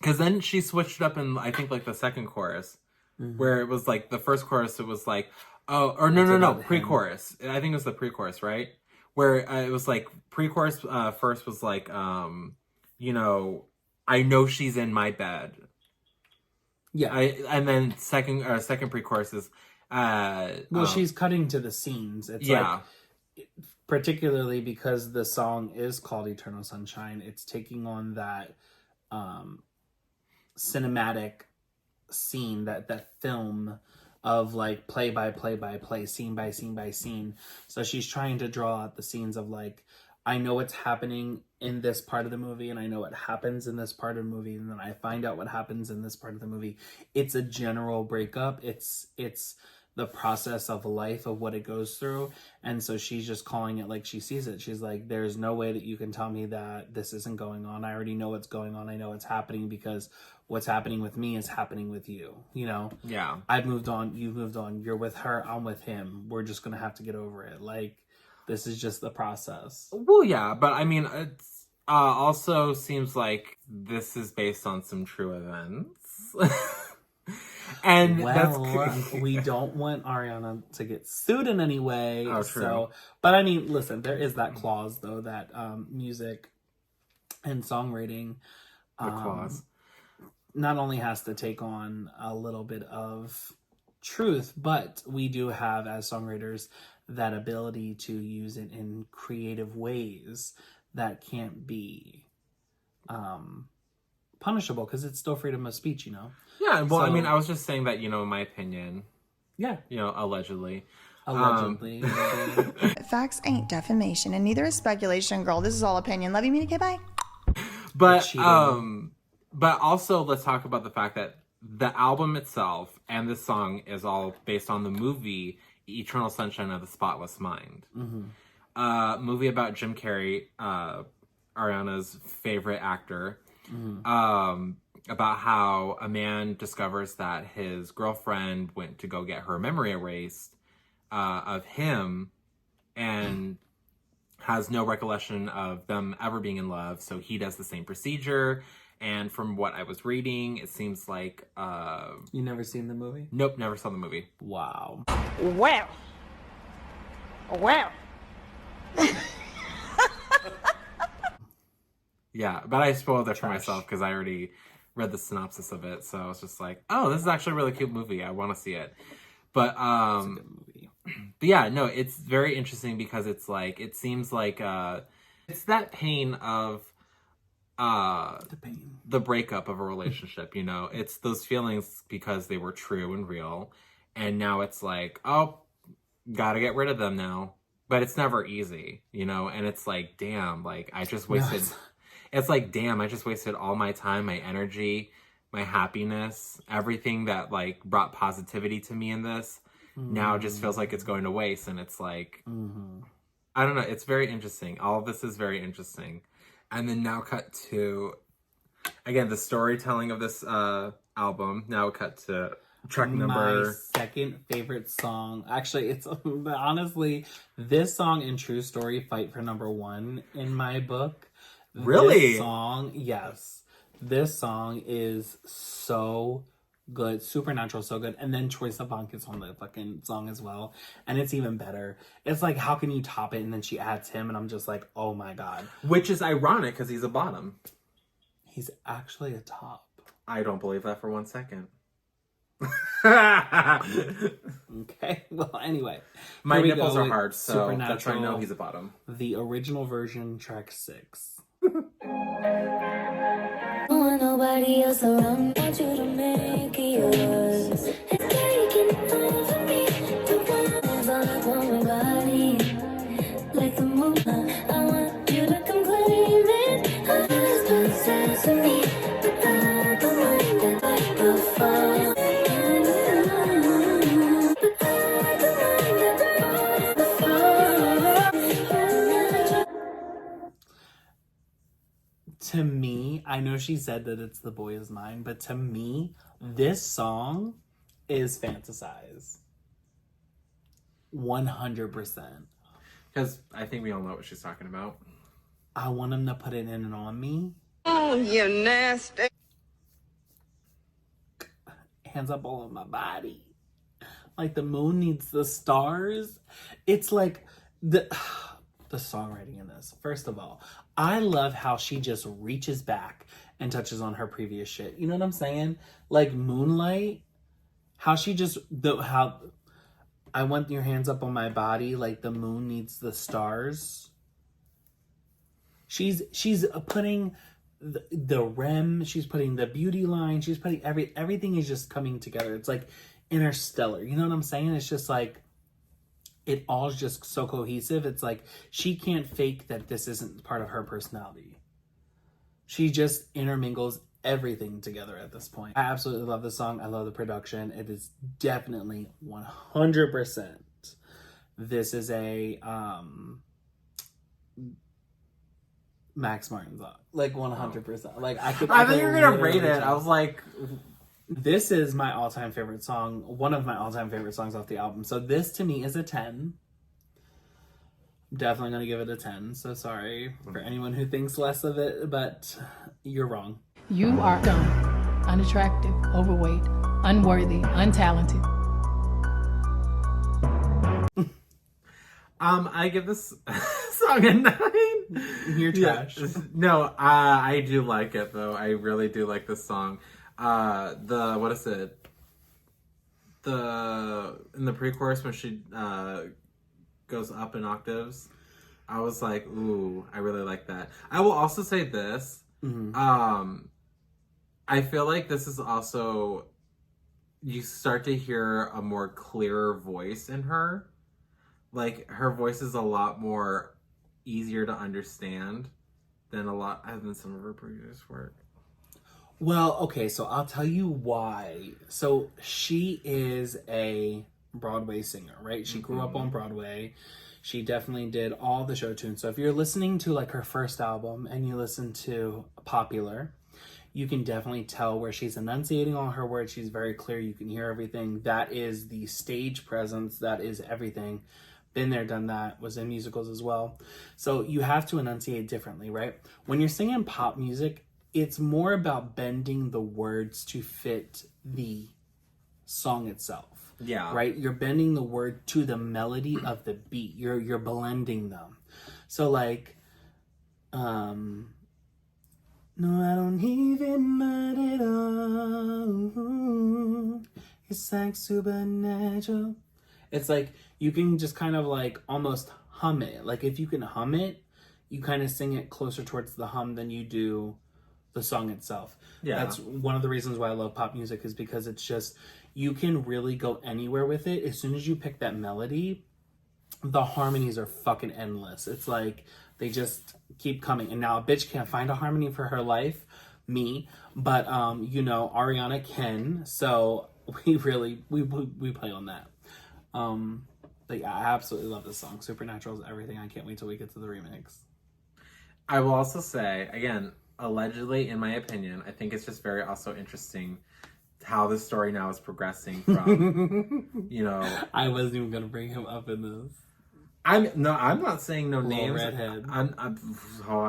Because then she switched up in, I think, like the second chorus, where it was like the first chorus, it was like, pre-chorus. I think it was the pre-chorus, right? Where it was like pre-chorus first was like, you know, I know she's in my bed. Yeah. And then second pre-chorus is, she's cutting to the scenes. It's like, particularly because the song is called Eternal Sunshine, it's taking on that cinematic scene, that film of like play by play, scene by scene by scene. So she's trying to draw out the scenes of like, I know what's happening in this part of the movie, and I know what happens in this part of the movie, and then I find out what happens in this part of the movie. It's a general breakup. It's the process of life, of what it goes through. And so she's just calling it like she sees it. She's like, there's no way that you can tell me that this isn't going on. I already know what's going on. I know it's happening because what's happening with me is happening with you. You know? Yeah. I've moved on. You've moved on. You're with her. I'm with him. We're just going to have to get over it. Like, this is just the process. Well, yeah, but I mean, it's also seems like this is based on some true events. And we don't want Ariana to get sued in any way. Oh, true. So, but I mean, listen, there is that clause though, that music and songwriting clause not only has to take on a little bit of truth, but we do have, as songwriters, that ability to use it in creative ways that can't be punishable, because it's still freedom of speech, you know? Yeah, well, I mean, I was just saying that, you know, in my opinion. Yeah. You know, allegedly. Allegedly. Facts ain't defamation, and neither is speculation, girl. This is all opinion. Love you, Minnie. Bye. But also, let's talk about the fact that the album itself and the song is all based on the movie Eternal Sunshine of the Spotless Mind. Mm-hmm. Movie about Jim Carrey, Ariana's favorite actor. Mm-hmm. About how a man discovers that his girlfriend went to go get her memory erased of him and has no recollection of them ever being in love, so he does the same procedure. And from what I was reading, it seems like... You never seen the movie? Nope, never saw the movie. Wow. Well. Yeah, but I spoiled it for myself because I already read the synopsis of it, so I was just like, oh, this is actually a really cute movie. I want to see it. But, It's a good movie. But yeah, no, it's very interesting because it's like, it seems like it's that pain of the breakup of a relationship, you know? It's those feelings because they were true and real, and now it's like, oh, gotta get rid of them now. But it's never easy, you know? And it's like, damn, like, I just wasted... It's like, damn, I just wasted all my time, my energy, my happiness, everything that, like, brought positivity to me in this. Now it just feels like it's going to waste. And it's like, I don't know. It's very interesting. All of this is very interesting. And then now cut to, again, the storytelling of this album. Now cut to track number... My second favorite song. Actually, it's honestly, this song and True Story fight for number one in my book. Really? This song, yes. This song is so good. Supernatural, so good. And then Troye Sivan gets on the fucking song as well. And it's even better. It's like, how can you top it? And then she adds him, and I'm just like, oh my God. Which is ironic, because he's a bottom. He's actually a top. I don't believe that for 1 second. Okay, well, anyway. My nipples are hard, so that's how I know he's a bottom. The original version, track 6. Don't want nobody else around. Want you to make it yours. It's taking over me. The ones all up on my body, like the moon. I want you to come claim it. I just put sesame, but not the one that like the fall. To me, I know she said that it's The Boy Is Mine, but to me, this song is Fantasize. 100%. Because I think we all know what she's talking about. I want him to put it in and on me. Oh, you nasty. Hands up all of my body. Like the moon needs the stars. It's like the songwriting in this. First of all, I love how she just reaches back and touches on her previous shit. You know what I'm saying? Like Moonlight, how she just how I want your hands up on my body like the moon needs the stars. She's putting the REM, she's putting the beauty line, she's putting everything is just coming together. It's like interstellar. You know what I'm saying? It's just like it all is just so cohesive. It's like she can't fake that this isn't part of her personality. She just intermingles everything together at this point. I absolutely love this song. I love the production. It is definitely 100%. This is a Max Martin song. Like 100%. Like I thought you were gonna rate it. I was like, this is my all-time favorite song. One of my all-time favorite songs off the album. So this to me is a 10. I'm definitely gonna give it a 10. So sorry for anyone who thinks less of it, but you're wrong. You are dumb, unattractive, overweight, unworthy, untalented. I give this song a 9. You're trash. Yeah. No, I do like it though. I really do like this song. What is it? In the pre-chorus when she goes up in octaves, I was like, ooh, I really like that. I will also say this. Mm-hmm. I feel like this is also, you start to hear a more clearer voice in her. Like her voice is a lot more easier to understand than some of her previous work. Well, okay, so I'll tell you why. So she is a Broadway singer, right? She grew up on Broadway. She definitely did all the show tunes. So if you're listening to like her first album and you listen to Popular, you can definitely tell where she's enunciating all her words. She's very clear. You can hear everything. That is the stage presence. That is everything. Been there, done that. Was in musicals as well. So you have to enunciate differently, right? When you're singing pop music, it's more about bending the words to fit the song itself. Yeah. Right? You're bending the word to the melody of the beat. You're blending them. So like, no, I don't even mind at all. It's like supernatural. It's like you can just kind of like almost hum it. Like if you can hum it, you kind of sing it closer towards the hum than you do the song itself. Yeah. That's one of the reasons why I love pop music, is because it's just, you can really go anywhere with it. As soon as you pick that melody, the harmonies are fucking endless. It's like they just keep coming. And now a bitch can't find a harmony for her life, me, but Ariana can. So we play on that. But yeah, I absolutely love this song. Supernatural is everything. I can't wait till we get to the remix. I will also say, again, allegedly, in my opinion, I think it's just very also interesting how the story now is progressing from, I wasn't even going to bring him up in this. I'm not saying no names. Redhead. I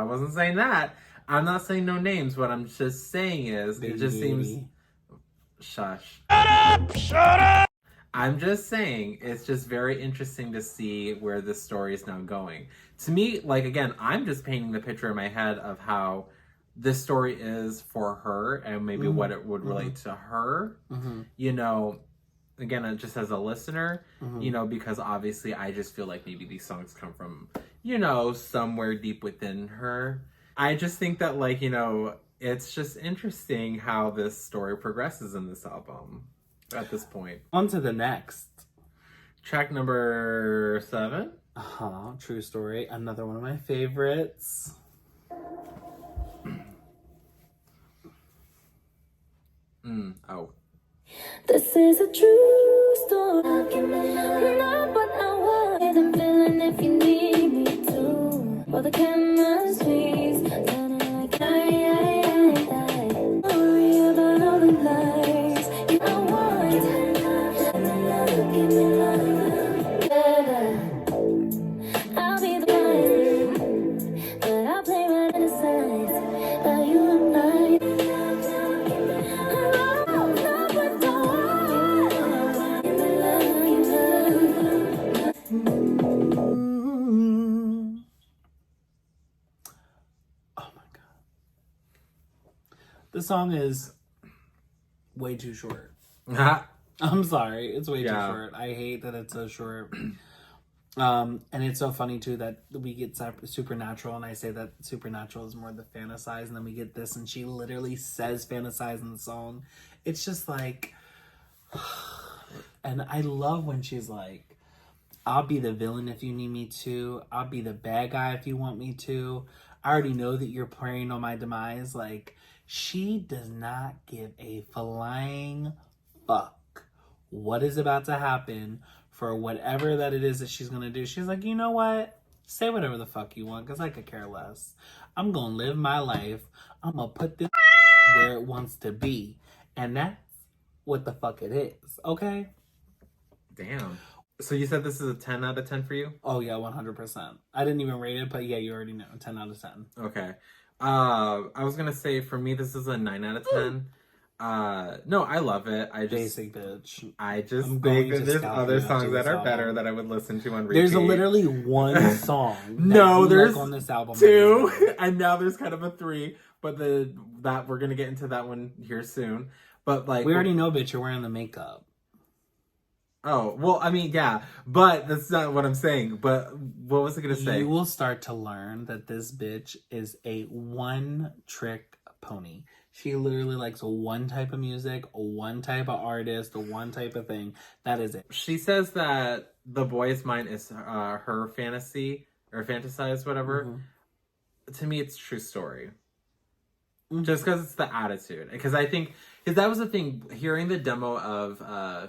wasn't saying that. I'm not saying no names. What I'm just saying is, it just seems... Shush. Shut up! I'm just saying, it's just very interesting to see where this story is now going. To me, like, again, I'm just painting the picture in my head of how this story is for her and maybe what it would relate to her. Again, just as a listener, because obviously I just feel like maybe these songs come from, somewhere deep within her. I just think that, like, it's just interesting how this story progresses in this album at this point. On to the next. Track number 7. True Story. Another one of my favorites. Oh. This is a true story. Not what I want. I'm feeling if you need me to. For the chemistry's turning like Worry about all the lies. You know what? Give me love. I'll be the one, but I'll play song is way too short. I'm sorry, it's way too short. I hate that it's so short. And it's so funny too that we get Supernatural, and I say that Supernatural is more the fantasize, and then we get this, and she literally says fantasize in the song. It's just like, and I love when she's like, I'll be the villain if you need me to. I'll be the bad guy if you want me to. I already know that you're preying on my demise. Like, she does not give a flying fuck what is about to happen for whatever that it is that she's gonna do. She's like, you know what? Say whatever the fuck you want, because I could care less. I'm gonna live my life. I'm gonna put this where it wants to be. And that's what the fuck it is, okay? Damn. So you said this is a 10 out of 10 for you? Oh yeah, 100%. I didn't even rate it, but yeah, you already know. 10 out of 10. Okay. I was gonna say, for me, this is a 9 out of 10. No, I love it. Basic bitch. I just think that there's other songs that are better that I would listen to on repeat. There's literally one song. There's on this album. 2, and now there's kind of a 3. But that we're gonna get into that one here soon. But like, we already know, bitch, you're wearing the makeup. Oh, well, I mean, yeah, but that's not what I'm saying. But what was I gonna say? You will start to learn that this bitch is a one-trick pony. She literally likes one type of music, one type of artist, one type of thing. That is it. She says that the boy's mind is her fantasy or fantasize, whatever. Mm-hmm. To me, it's true story. Mm-hmm. Just because it's the attitude. Because I think, because that was the thing, hearing the demo of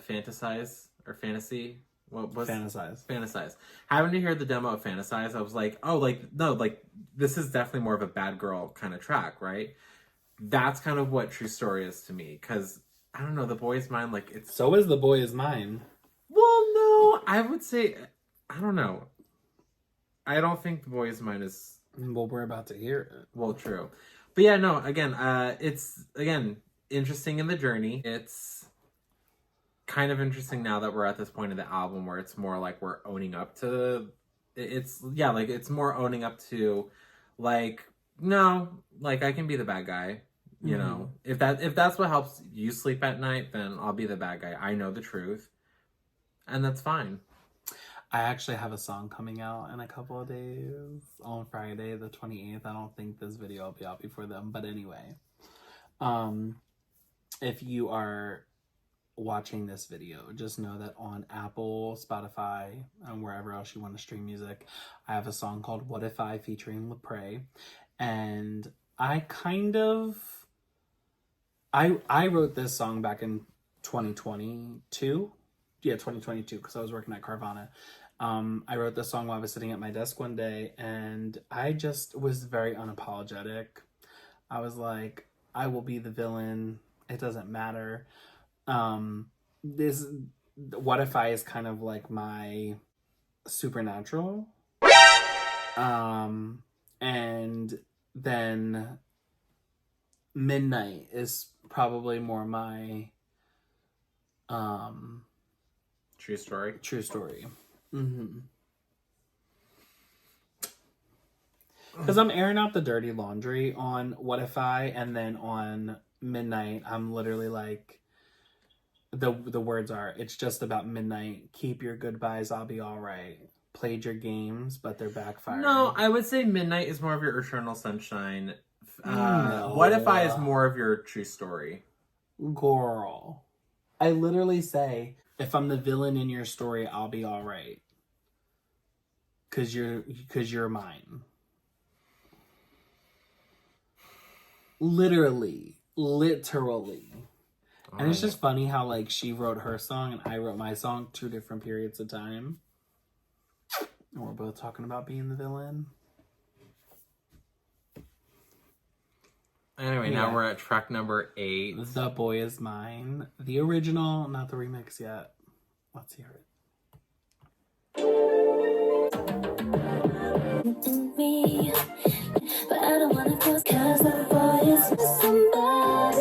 Fantasize or Fantasy. What was Fantasize. Having to hear the demo of Fantasize, I was like, oh, like, no, like, this is definitely more of a bad girl kind of track, right? That's kind of what True Story is to me, because I don't know, the boy's mind, like, it's so is the boy is mine. Well, no, I would say, I don't know. I don't think the boy's mind is. Well, we're about to hear it. Well, true, but yeah, no. Again, it's interesting in the journey. It's kind of interesting now that we're at this point of the album where it's more like we're owning up to. It's more owning up to, like, no, like, I can be the bad guy. You know, if that's what helps you sleep at night, then I'll be the bad guy. I know the truth, and that's fine. I actually have a song coming out in a couple of days on Friday, the 28th. I don't think this video will be out before then, but anyway, if you are watching this video, just know that on Apple, Spotify, and wherever else you want to stream music, I have a song called What If I featuring Lepre, and I wrote this song back in 2022. Yeah, 2022, because I was working at Carvana. I wrote this song while I was sitting at my desk one day, and I just was very unapologetic. I was like, I will be the villain. It doesn't matter. This What If I is kind of like my Supernatural. And then Midnight is probably more my True Story. Mm-hmm. Because I'm airing out the dirty laundry on What If I, and then on Midnight, I'm literally like, the words are, it's just about midnight. Keep your goodbyes, I'll be all right. Played your games, but they're backfiring. No, I would say Midnight is more of your Eternal Sunshine. No. What If I is more of your True Story. Girl. I literally say, if I'm the villain in your story, I'll be all right. Cause you're mine. Literally. And it's just funny how, like, she wrote her song and I wrote my song 2 different periods of time. And we're both talking about being the villain. Anyway, now we're at track number 8. The Boy Is Mine. The original, not the remix yet. Let's hear it. Me, but I don't wanna close, cause the boy is with somebody.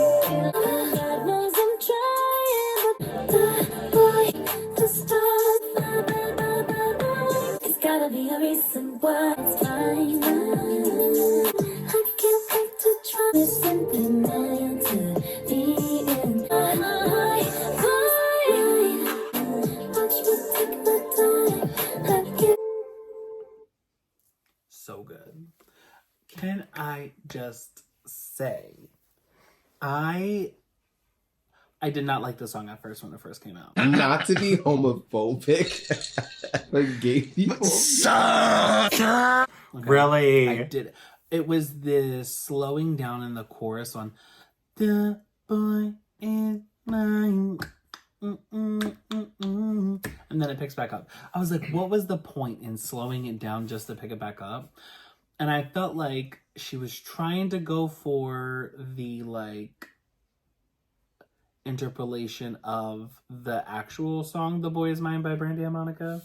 God knows I'm trying, but the boy just does. It's gotta be a reason why it's fine. I can't wait to try this something I say, I did not like the song at first when it first came out. Not to be homophobic, but gay people. Okay. Really? I did. It was the slowing down in the chorus on "The boy is mine." And then it picks back up. I was like, what was the point in slowing it down just to pick it back up? And I felt like she was trying to go for the like interpolation of the actual song "The Boy Is Mine" by Brandy and Monica,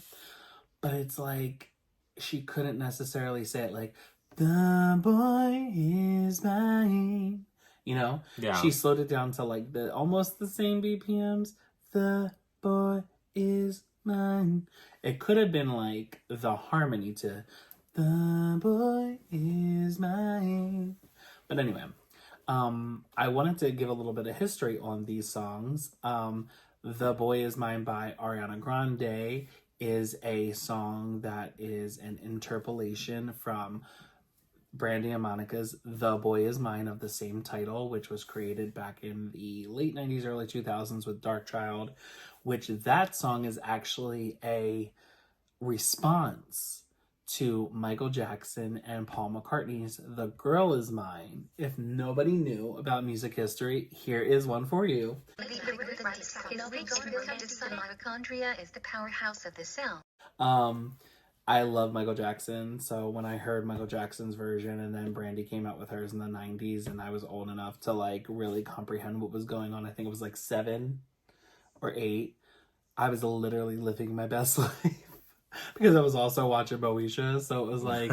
but it's like she couldn't necessarily say it like "The boy is mine," you know. Yeah. She slowed it down to like the almost the same BPMs. "The boy is mine." It could have been like the harmony to "The boy is mine," but anyway. I wanted to give a little bit of history on these songs. "The Boy Is Mine" by Ariana Grande is a song that is an interpolation from Brandy and Monica's "The Boy Is Mine" of the same title, which was created back in the late 90s, early 2000s with Dark Child, which that song is actually a response to Michael Jackson and Paul McCartney's "The Girl Is Mine." If nobody knew about music history, here is one for you. Mitochondria is the powerhouse of the cell. I love Michael Jackson, so when I heard Michael Jackson's version and then Brandy came out with hers in the 90s and I was old enough to like really comprehend what was going on, I think it was like 7 or 8, I was literally living my best life. Because I was also watching Moesha, so it was like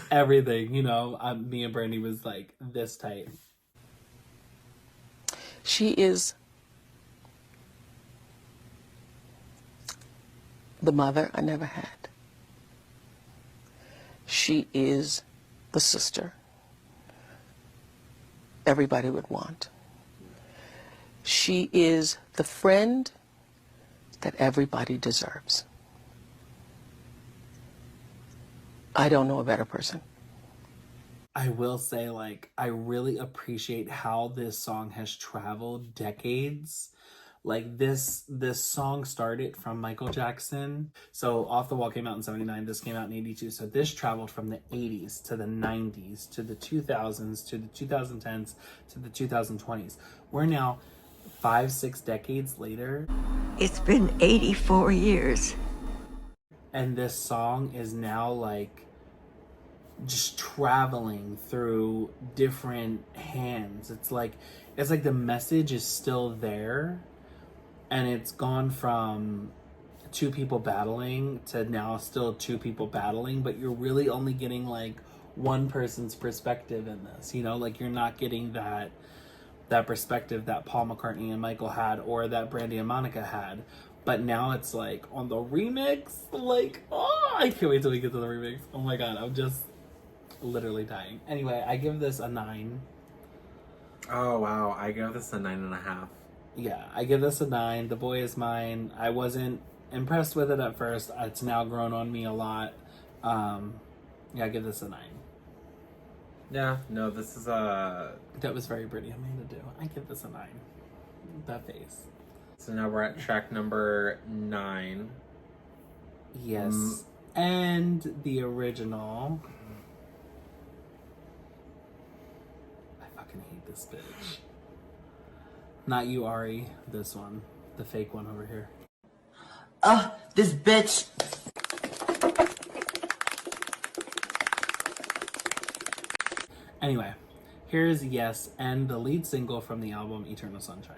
everything, you know. Me and Brandy was like this tight. She is the mother I never had. She is the sister everybody would want. She is the friend that everybody deserves. I don't know a better person. I will say, like, I really appreciate how this song has traveled decades. Like, this song started from Michael Jackson. So Off the Wall came out in 79. This came out in 82. So this traveled from the 80s to the 90s to the 2000s to the 2010s to the 2020s. We're now 5-6 decades later. It's been 84 years. And this song is now, like, just traveling through different hands. It's like the message is still there, and it's gone from 2 people battling to now still 2 people battling, but you're really only getting like one person's perspective in this, you know, like you're not getting that perspective that Paul McCartney and Michael had or that Brandy and Monica had. But now it's like on the remix, like, oh, I can't wait till we get to the remix. Oh my god, I'm just literally dying. Anyway, I give this a 9. Oh wow, I give this a 9.5. Yeah, I give this a 9. The Boy Is Mine. I wasn't impressed with it at first. It's now grown on me a lot. Yeah, I give this a 9. Yeah, no, this is a... That was very pretty of me to do. I give this a 9. That face. So now we're at track number 9. Yes. And the original... I fucking hate this bitch. Not you, Ari. This one. The fake one over here. This bitch. Anyway, here's Yes and the lead single from the album Eternal Sunshine.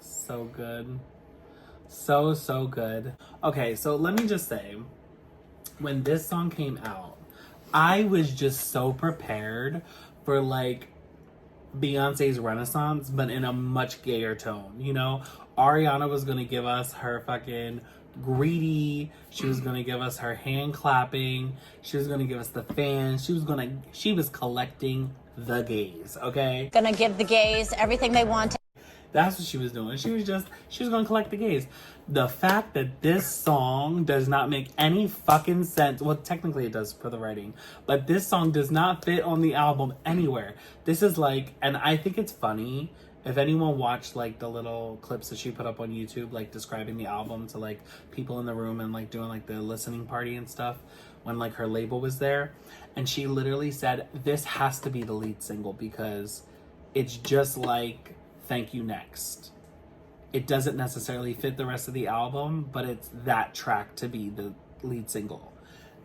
So good. so, so good. Okay, so let me just say, when this song came out, I was just so prepared for like Beyonce's Renaissance, but in a much gayer tone, you know? Ariana was gonna give us her fucking greedy, she was gonna give us her hand clapping, she was gonna give us the fans, she was collecting the gays, okay? Gonna give the gays everything they want. That's what she was doing. She was gonna collect the gays. The fact that this song does not make any fucking sense. Well, technically it does for the writing, but this song does not fit on the album anywhere. This is like, and I think it's funny. If anyone watched like the little clips that she put up on YouTube, like describing the album to like people in the room and like doing like the listening party and stuff, when like her label was there, and she literally said, this has to be the lead single because it's just like Thank You Next. It doesn't necessarily fit the rest of the album, but it's that track to be the lead single.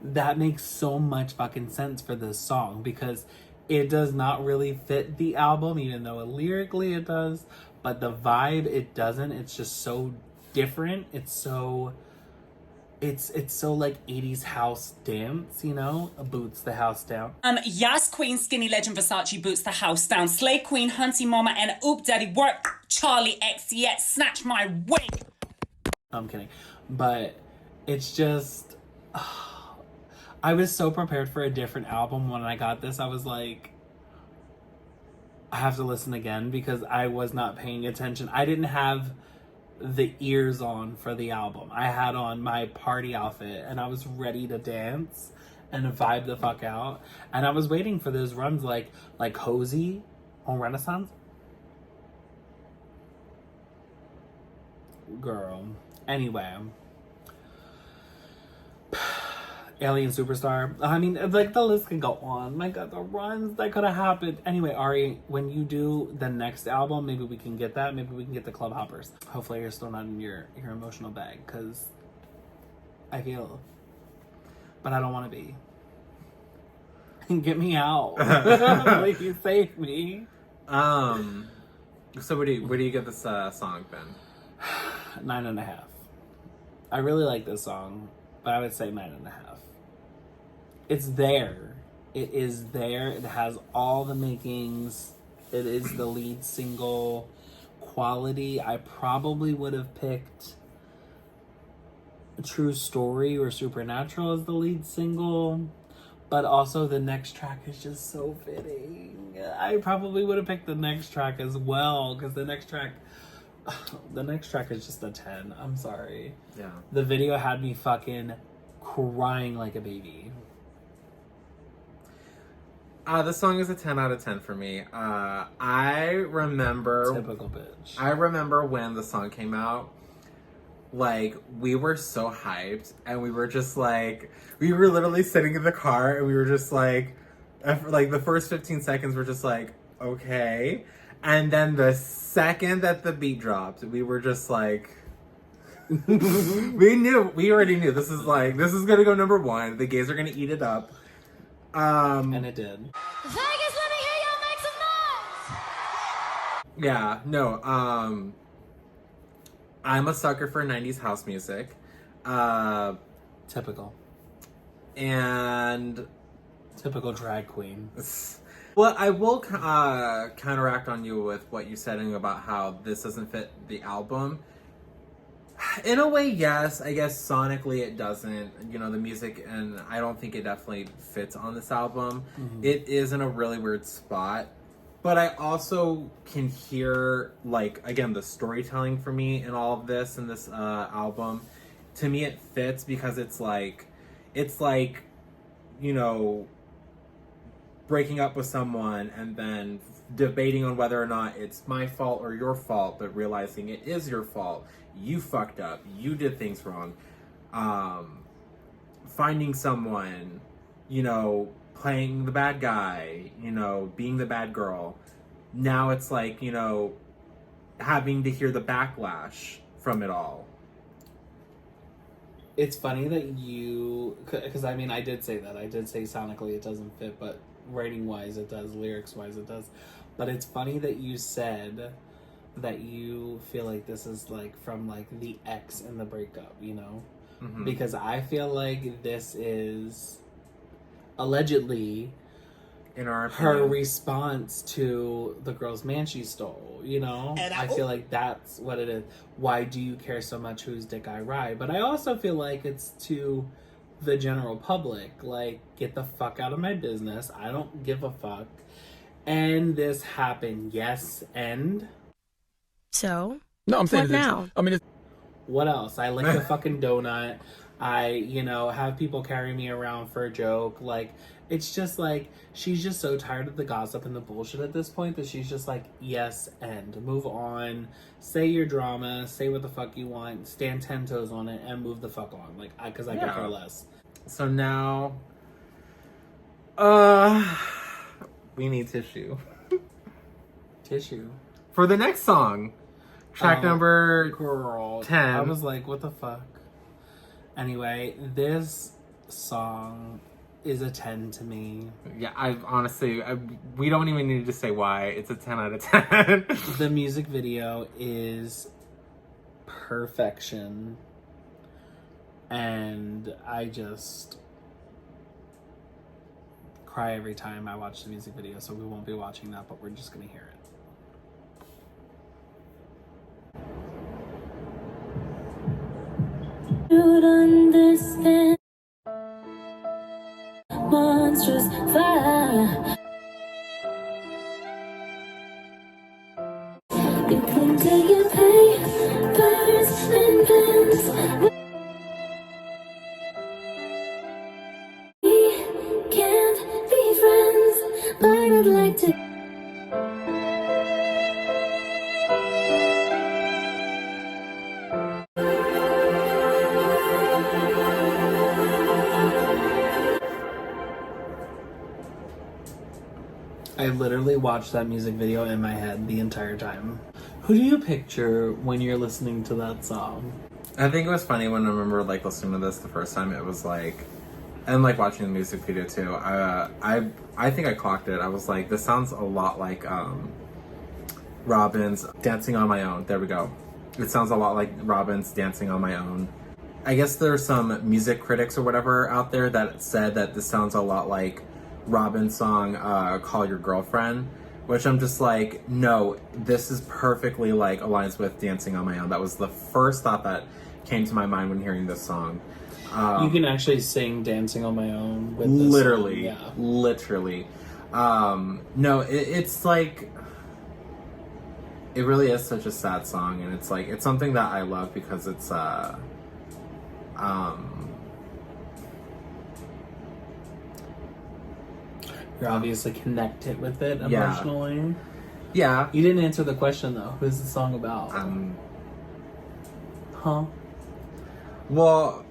That makes so much fucking sense for this song because it does not really fit the album, even though lyrically it does, but the vibe, it doesn't. It's just so different. It's so like 80s house dance, you know? Boots the house down. Yas Queen, Skinny Legend, Versace boots the house down. Slay Queen, Hunty Mama, and Oop Daddy work. Charlie XCX, snatch my wig. I'm kidding. But it's just... I was so prepared for a different album when I got this. I was like, I have to listen again because I was not paying attention. I didn't have the ears on for the album. I had on my party outfit and I was ready to dance and vibe the fuck out. And I was waiting for those runs like Cozy on Renaissance. Girl. Anyway. Alien Superstar. I mean, like, the list can go on. My God, the runs that could have happened. Anyway, Ari, when you do the next album, maybe we can get that. Maybe we can get the Club Hoppers. Hopefully you're still not in your emotional bag, because I feel... But I don't want to be. Get me out. Like, you save me. So where do you get this song, Ben? 9.5. I really like this song, but I would say 9.5. It's there. It is there. It has all the makings. It is the lead single quality. I probably would have picked True Story or Supernatural as the lead single, but also the next track is just so fitting. I probably would have picked the next track as well, because the next track is just a 10. I'm sorry. Yeah. The video had me fucking crying like a baby. This song is a 10 out of 10 for me. I remember... Typical bitch. I remember when the song came out, like, we were so hyped, and we were just like... We were literally sitting in the car, and we were just like... After, like, the first 15 seconds were just like, okay. And then the second that the beat dropped, we were just like... we already knew. This is gonna go number 1. The gays are gonna eat it up. And it did. Vegas, let me hear y'all make some noise! Yeah, no, I'm a sucker for 90s house music. Typical. And... Typical drag queen. Well, I will counteract on you with what you're saying about how this doesn't fit the album. In a way, yes. I guess sonically it doesn't. You know, the music, and I don't think it definitely fits on this album. Mm-hmm. It is in a really weird spot. But I also can hear, like, again, the storytelling for me in all of this, in this album. To me, it fits because it's like, you know, breaking up with someone and then debating on whether or not it's my fault or your fault, but realizing it is your fault. You fucked up. You did things wrong. Finding someone, you know, playing the bad guy, you know, being the bad girl. Now it's like, you know, having to hear the backlash from it all. It's funny that you... Because, I mean, I did say that. I did say sonically it doesn't fit, but writing-wise it does. Lyrics-wise it does. But it's funny that you said that you feel like this is like from like the ex in the breakup, you know? Mm-hmm. Because I feel like this is allegedly in our her opinion, response to the girl's man she stole, you know? I feel like that's what it is. Why do you care so much whose dick I ride? But I also feel like it's to the general public, like, get the fuck out of my business. I don't give a fuck. And this happened. Yes, and So? No, I'm saying What now? I mean, what else? I lick the fucking donut. I, you know, have people carry me around for a joke. Like, it's just like, she's just so tired of the gossip and the bullshit at this point that she's just like, yes, and move on. Say your drama. Say what the fuck you want. Stand 10 toes on it and move the fuck on. Like, because I could care less. So now, we need tissue. Tissue. For the next song. Track number girl, 10. I was like, what the fuck? Anyway, this song is a 10 to me. Yeah, I honestly, we don't even need to say why. It's a 10 out of 10. The music video is perfection. And I just cry every time I watch the music video. So we won't be watching that, but we're just going to hear it. You'd understand monstrous fire. You cling to your papers and pens. We can't be friends, but I'd like to. I literally watched that music video in my head the entire time. Who do you picture when you're listening to that song? I think it was funny when I remember like listening to this the first time. It was like, and like watching the music video too. I think I clocked it. I was like, this sounds a lot like Robin's Dancing on My Own. There we go. It sounds a lot like Robin's Dancing on My Own. I guess there's some music critics or whatever out there that said that this sounds a lot like Robin's song Call Your Girlfriend, which I'm just like, no, this is perfectly like aligns with Dancing on My Own. That was the first thought that came to my mind when hearing this song. You can actually sing Dancing on My Own with this literally song. Yeah. Literally. No, it's like, it really is such a sad song, and it's like, it's something that I love because it's you're obviously connected with it emotionally. Yeah. You didn't answer the question though. Who's the song about? Huh? Well,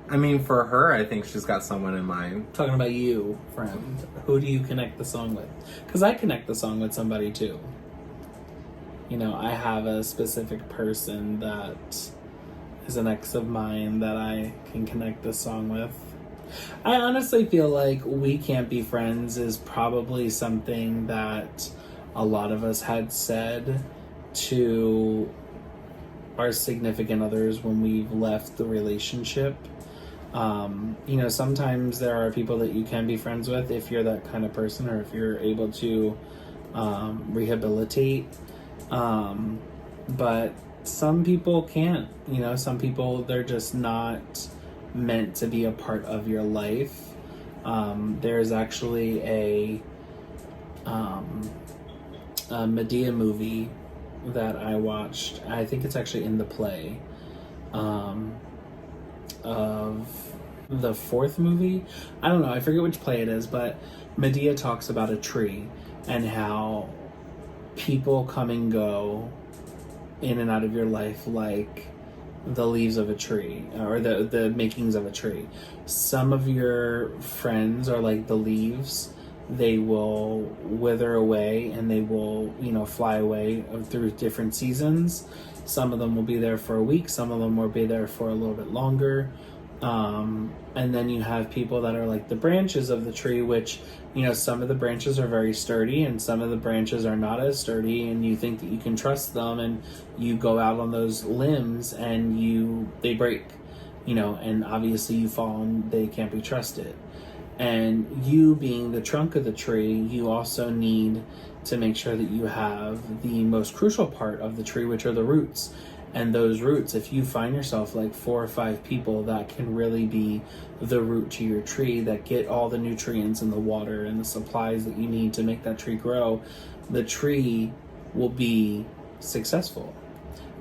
I mean, for her, I think she's got someone in mind. Talking about you, friend. Who do you connect the song with? Because I connect the song with somebody too. You know, I have a specific person that is an ex of mine that I can connect this song with. I honestly feel like We Can't Be Friends is probably something that a lot of us had said to our significant others when we've left the relationship. You know, sometimes there are people that you can be friends with if you're that kind of person, or if you're able to rehabilitate. But some people can't, you know, some people, they're just not meant to be a part of your life. There's actually a Medea movie that I watched. I think it's actually in the play of the fourth movie. I don't know, I forget which play it is, but Medea talks about a tree and how people come and go in and out of your life like the leaves of a tree, or the makings of a tree. Some of your friends are like the leaves. They will wither away and they will, you know, fly away through different seasons. Some of them will be there for a week. Some of them will be there for a little bit longer. And then you have people that are like the branches of the tree, which, you know, some of the branches are very sturdy and some of the branches are not as sturdy, and you think that you can trust them, and you go out on those limbs and they break, you know, and obviously you fall and they can't be trusted. And you being the trunk of the tree, you also need to make sure that you have the most crucial part of the tree, which are the roots. And those roots, if you find yourself like 4 or 5 people that can really be the root to your tree, that get all the nutrients and the water and the supplies that you need to make that tree grow, the tree will be successful.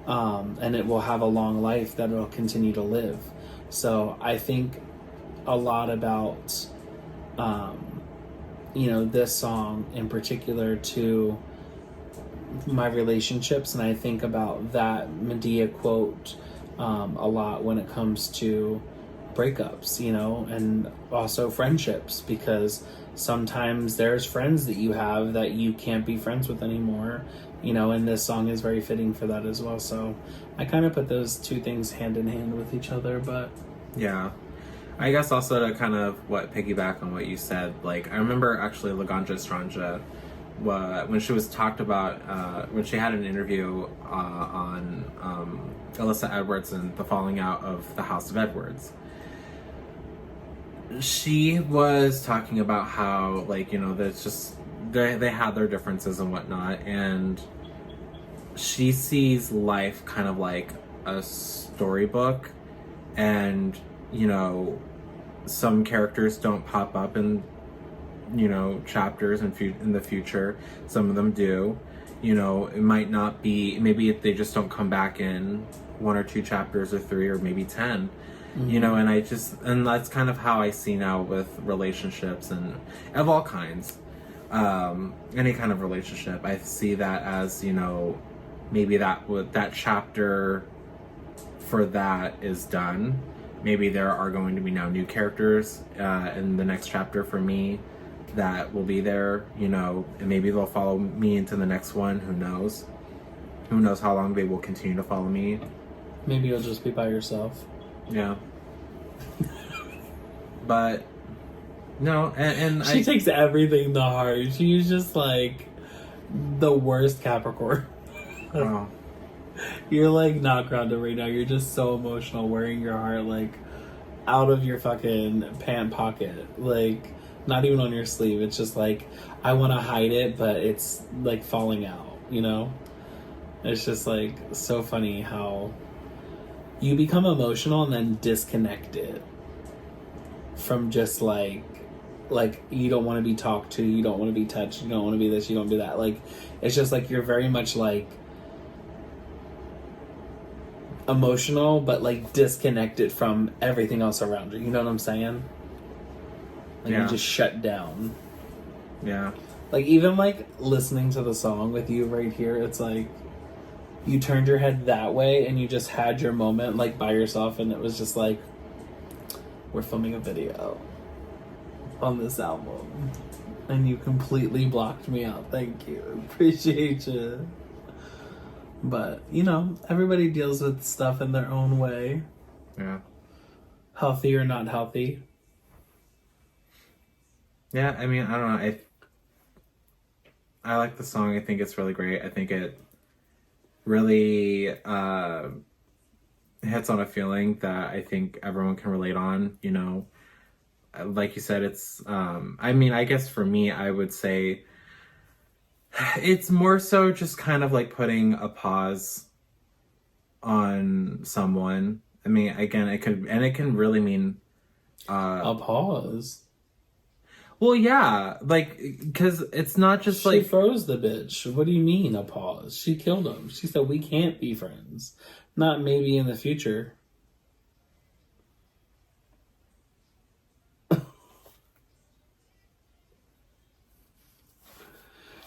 And it will have a long life that it'll continue to live. So I think a lot about, you know, this song in particular to my relationships, and I think about that Medea quote a lot when it comes to breakups, you know, and also friendships, because sometimes there's friends that you have that you can't be friends with anymore, you know, and this song is very fitting for that as well. So I kind of put those two things hand in hand with each other. But yeah, I guess also to kind of piggyback on what you said, like I remember actually Laganja Stranja, when she was talked about, when she had an interview on Alyssa Edwards and the falling out of the House of Edwards. She was talking about how, like, you know, there's just, they had their differences and whatnot, and she sees life kind of like a storybook, and, you know, some characters don't pop up in, you know, chapters in the future. Some of them do. You know, it might not be, maybe if they just don't come back in 1 or 2 chapters or 3 or maybe 10. Mm-hmm. You know, and that's kind of how I see now with relationships and of all kinds. Any kind of relationship, I see that as, you know, maybe that chapter for that is done. Maybe there are going to be now new characters in the next chapter for me that will be there, you know, and maybe they'll follow me into the next one. Who knows? Who knows how long they will continue to follow me? Maybe you'll just be by yourself. Yeah. But no, and she takes everything to heart. She's just like the worst Capricorn. Oh. You're like not grounded right now. You're just so emotional, wearing your heart like out of your fucking pant pocket, like not even on your sleeve. It's just like I want to hide it, but it's like falling out, you know? It's just like so funny how you become emotional and then disconnected from just like you don't want to be talked to, you don't want to be touched, you don't want to be this, you don't do that. Like it's just like you're very much like emotional, but like disconnected from everything else around you. You know what I'm saying? Like you just shut down. Yeah. Like even like listening to the song with you right here, it's like you turned your head that way and you just had your moment like by yourself, and it was just like, we're filming a video on this album and you completely blocked me out. Thank you. Appreciate you. But, you know, everybody deals with stuff in their own way. Yeah. Healthy or not healthy. Yeah, I mean, I don't know. I like the song. I think it's really great. I think it really hits on a feeling that I think everyone can relate on, you know. Like you said, it's, I mean, I guess for me, I would say it's more so just kind of like putting a pause on someone. I mean, again, it can really mean a pause. Well, yeah, like, because it's not just she froze the bitch. What do you mean a pause? She killed him. She said we can't be friends. Not maybe in the future.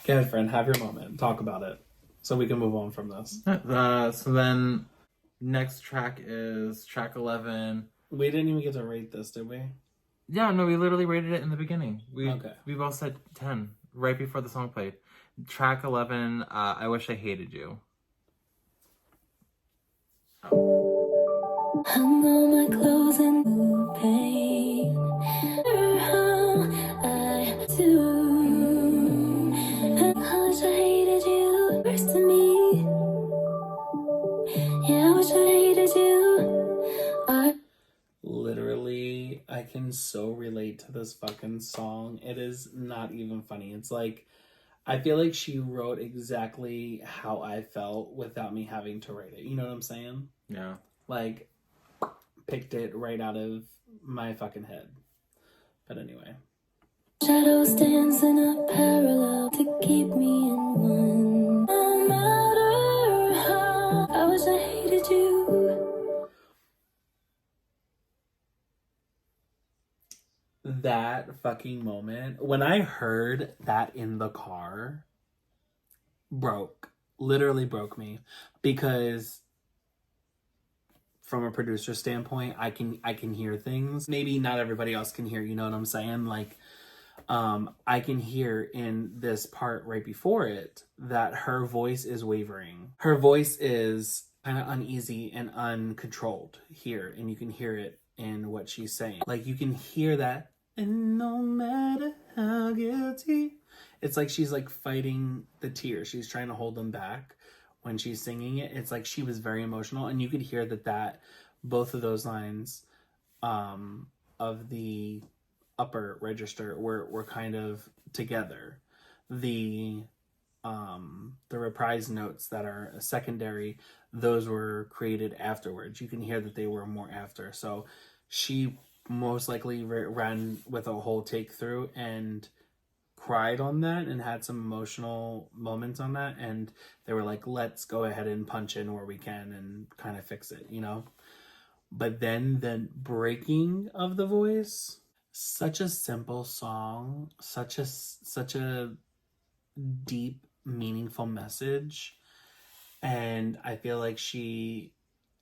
Go ahead, friend. Have your moment. Talk about it. So we can move on from this. So then, next track is track 11. We didn't even get to rate this, did we? Yeah, no, we literally rated it in the beginning. We both said 10 right before the song played. Track 11, I Wish I Hated You. Hung all my clothes in pain. How I do. I wish I hated you worse to me. Yeah, I wish I hated you. Literally, I can so relate to this fucking song. It is not even funny. It's like, I feel like she wrote exactly how I felt without me having to write it. You know what I'm saying? Yeah. Like, picked it right out of my fucking head. But anyway. Shadows dancing up parallel to keep me in one. No matter how, I wish I hated you. That fucking moment, when I heard that in the car, literally broke me, because from a producer standpoint, I can hear things maybe not everybody else can hear, you know what I'm saying? Like, I can hear in this part right before it that her voice is wavering. Her voice is kind of uneasy and uncontrolled here, and you can hear it in what she's saying. Like, you can hear that, and no matter how guilty, it's like she's like fighting the tears. She's trying to hold them back when she's singing it. It's like she was very emotional, and you could hear that both of those lines of the upper register were kind of together. The reprise notes that are secondary, those were created afterwards. You can hear that they were more after. So she most likely ran with a whole take through and cried on that and had some emotional moments on that, and they were like, let's go ahead and punch in where we can and kind of fix it, you know? But then the breaking of the voice, such a simple song, such a deep, meaningful message, and I feel like she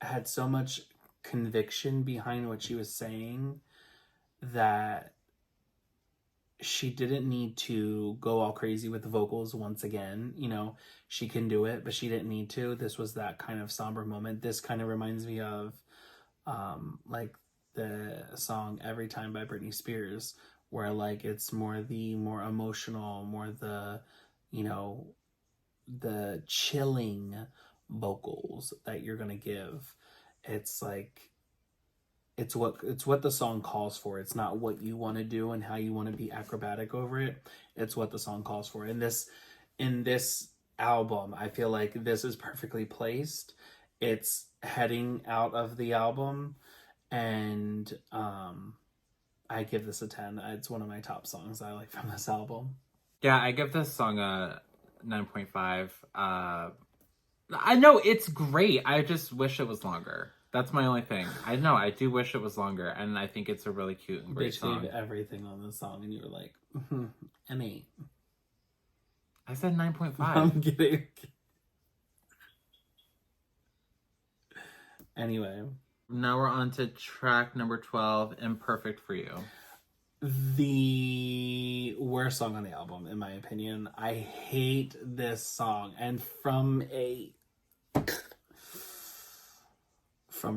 had so much conviction behind what she was saying that she didn't need to go all crazy with the vocals once again. You know, she can do it, but she didn't need to. This was that kind of somber moment. This kind of reminds me of like the song Every Time by Britney Spears, where like it's more emotional, more the, you know, the chilling vocals that you're gonna give. It's like it's what the song calls for. It's not what you want to do and how you want to be acrobatic over it. It's what the song calls for. In this album, I feel like this is perfectly placed. It's heading out of the album, and I give this a 10. It's one of my top songs I like from this album. Yeah, I give this song a 9.5. I know it's great. I just wish it was longer. That's my only thing. I know, I do wish it was longer, and I think it's a really cute and great song. Bitch gave everything on this song, and you were like, an 8. I said 9.5. I'm kidding. Anyway. Now we're on to track number 12, Imperfect for You. The worst song on the album, in my opinion. I hate this song. And from a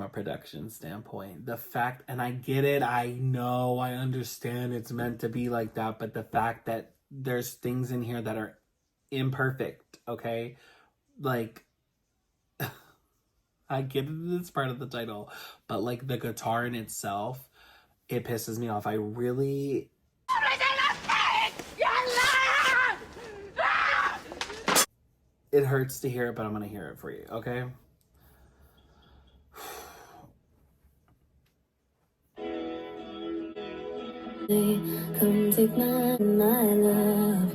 production standpoint, the fact, and I get it, I know, I understand it's meant to be like that, but the fact that there's things in here that are imperfect, okay? Like, I get it, it's part of the title, but like the guitar in itself, it pisses me off. I really... It hurts to hear it, but I'm gonna hear it for you, okay? Come take my love.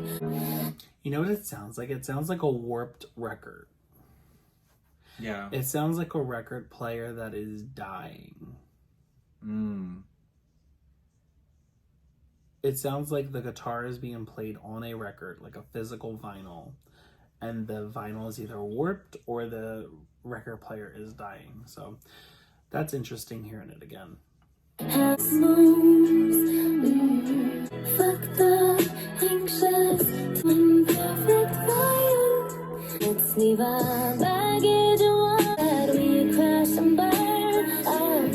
You know what it sounds like? It sounds like a warped record. Yeah. It sounds like a record player that is dying. It sounds like the guitar is being played on a record, like a physical vinyl, and the vinyl is either warped or the record player is dying. So that's interesting hearing it again. Fucked up, anxious, imperfect for you. Let's leave our baggage that we crash and burn.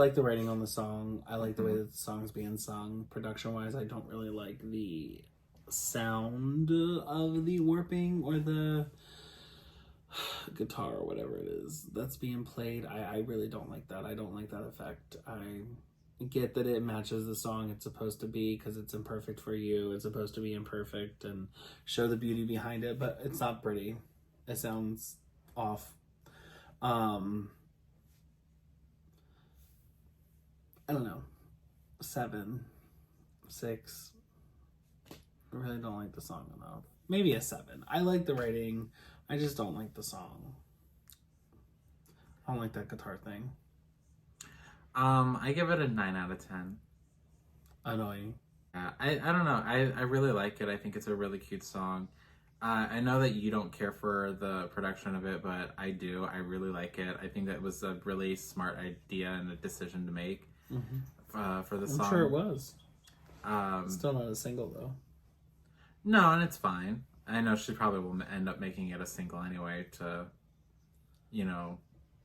like the writing on the song. I like the way that the song's being sung. Production wise, I don't really like the sound of the warping or the guitar or whatever it is that's being played. I really don't like that. I don't like that effect. I get that it matches the song it's supposed to be because it's imperfect for you. It's supposed to be imperfect and show the beauty behind it, but it's not pretty. It sounds off. I don't know. 7, 6. I really don't like the song enough. Maybe a 7. I like the writing. I just don't like the song. I don't like that guitar thing. I give it a 9 out of 10. Annoying. I don't know. I really like it. I think it's a really cute song. I know that you don't care for the production of it, but I do. I really like it. I think that was a really smart idea and a decision to make for the song. I'm sure it was. Um, Still not a single though. No, and it's fine. I know she probably will end up making it a single anyway to,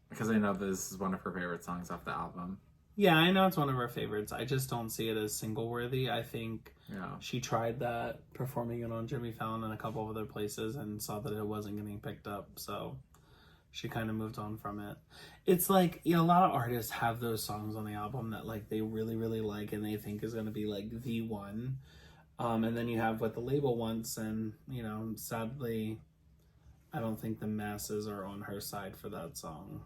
because I know this is one of her favorite songs off the album. Yeah, I know it's one of her favorites. I just don't see it as single worthy. I think she tried that, performing it on Jimmy Fallon and a couple of other places, and saw that it wasn't getting picked up, so she kind of moved on from it. It's like, a lot of artists have those songs on the album that like they really, really like and they think is going to be like the one. And then you have what the label wants, and, sadly, I don't think the masses are on her side for that song.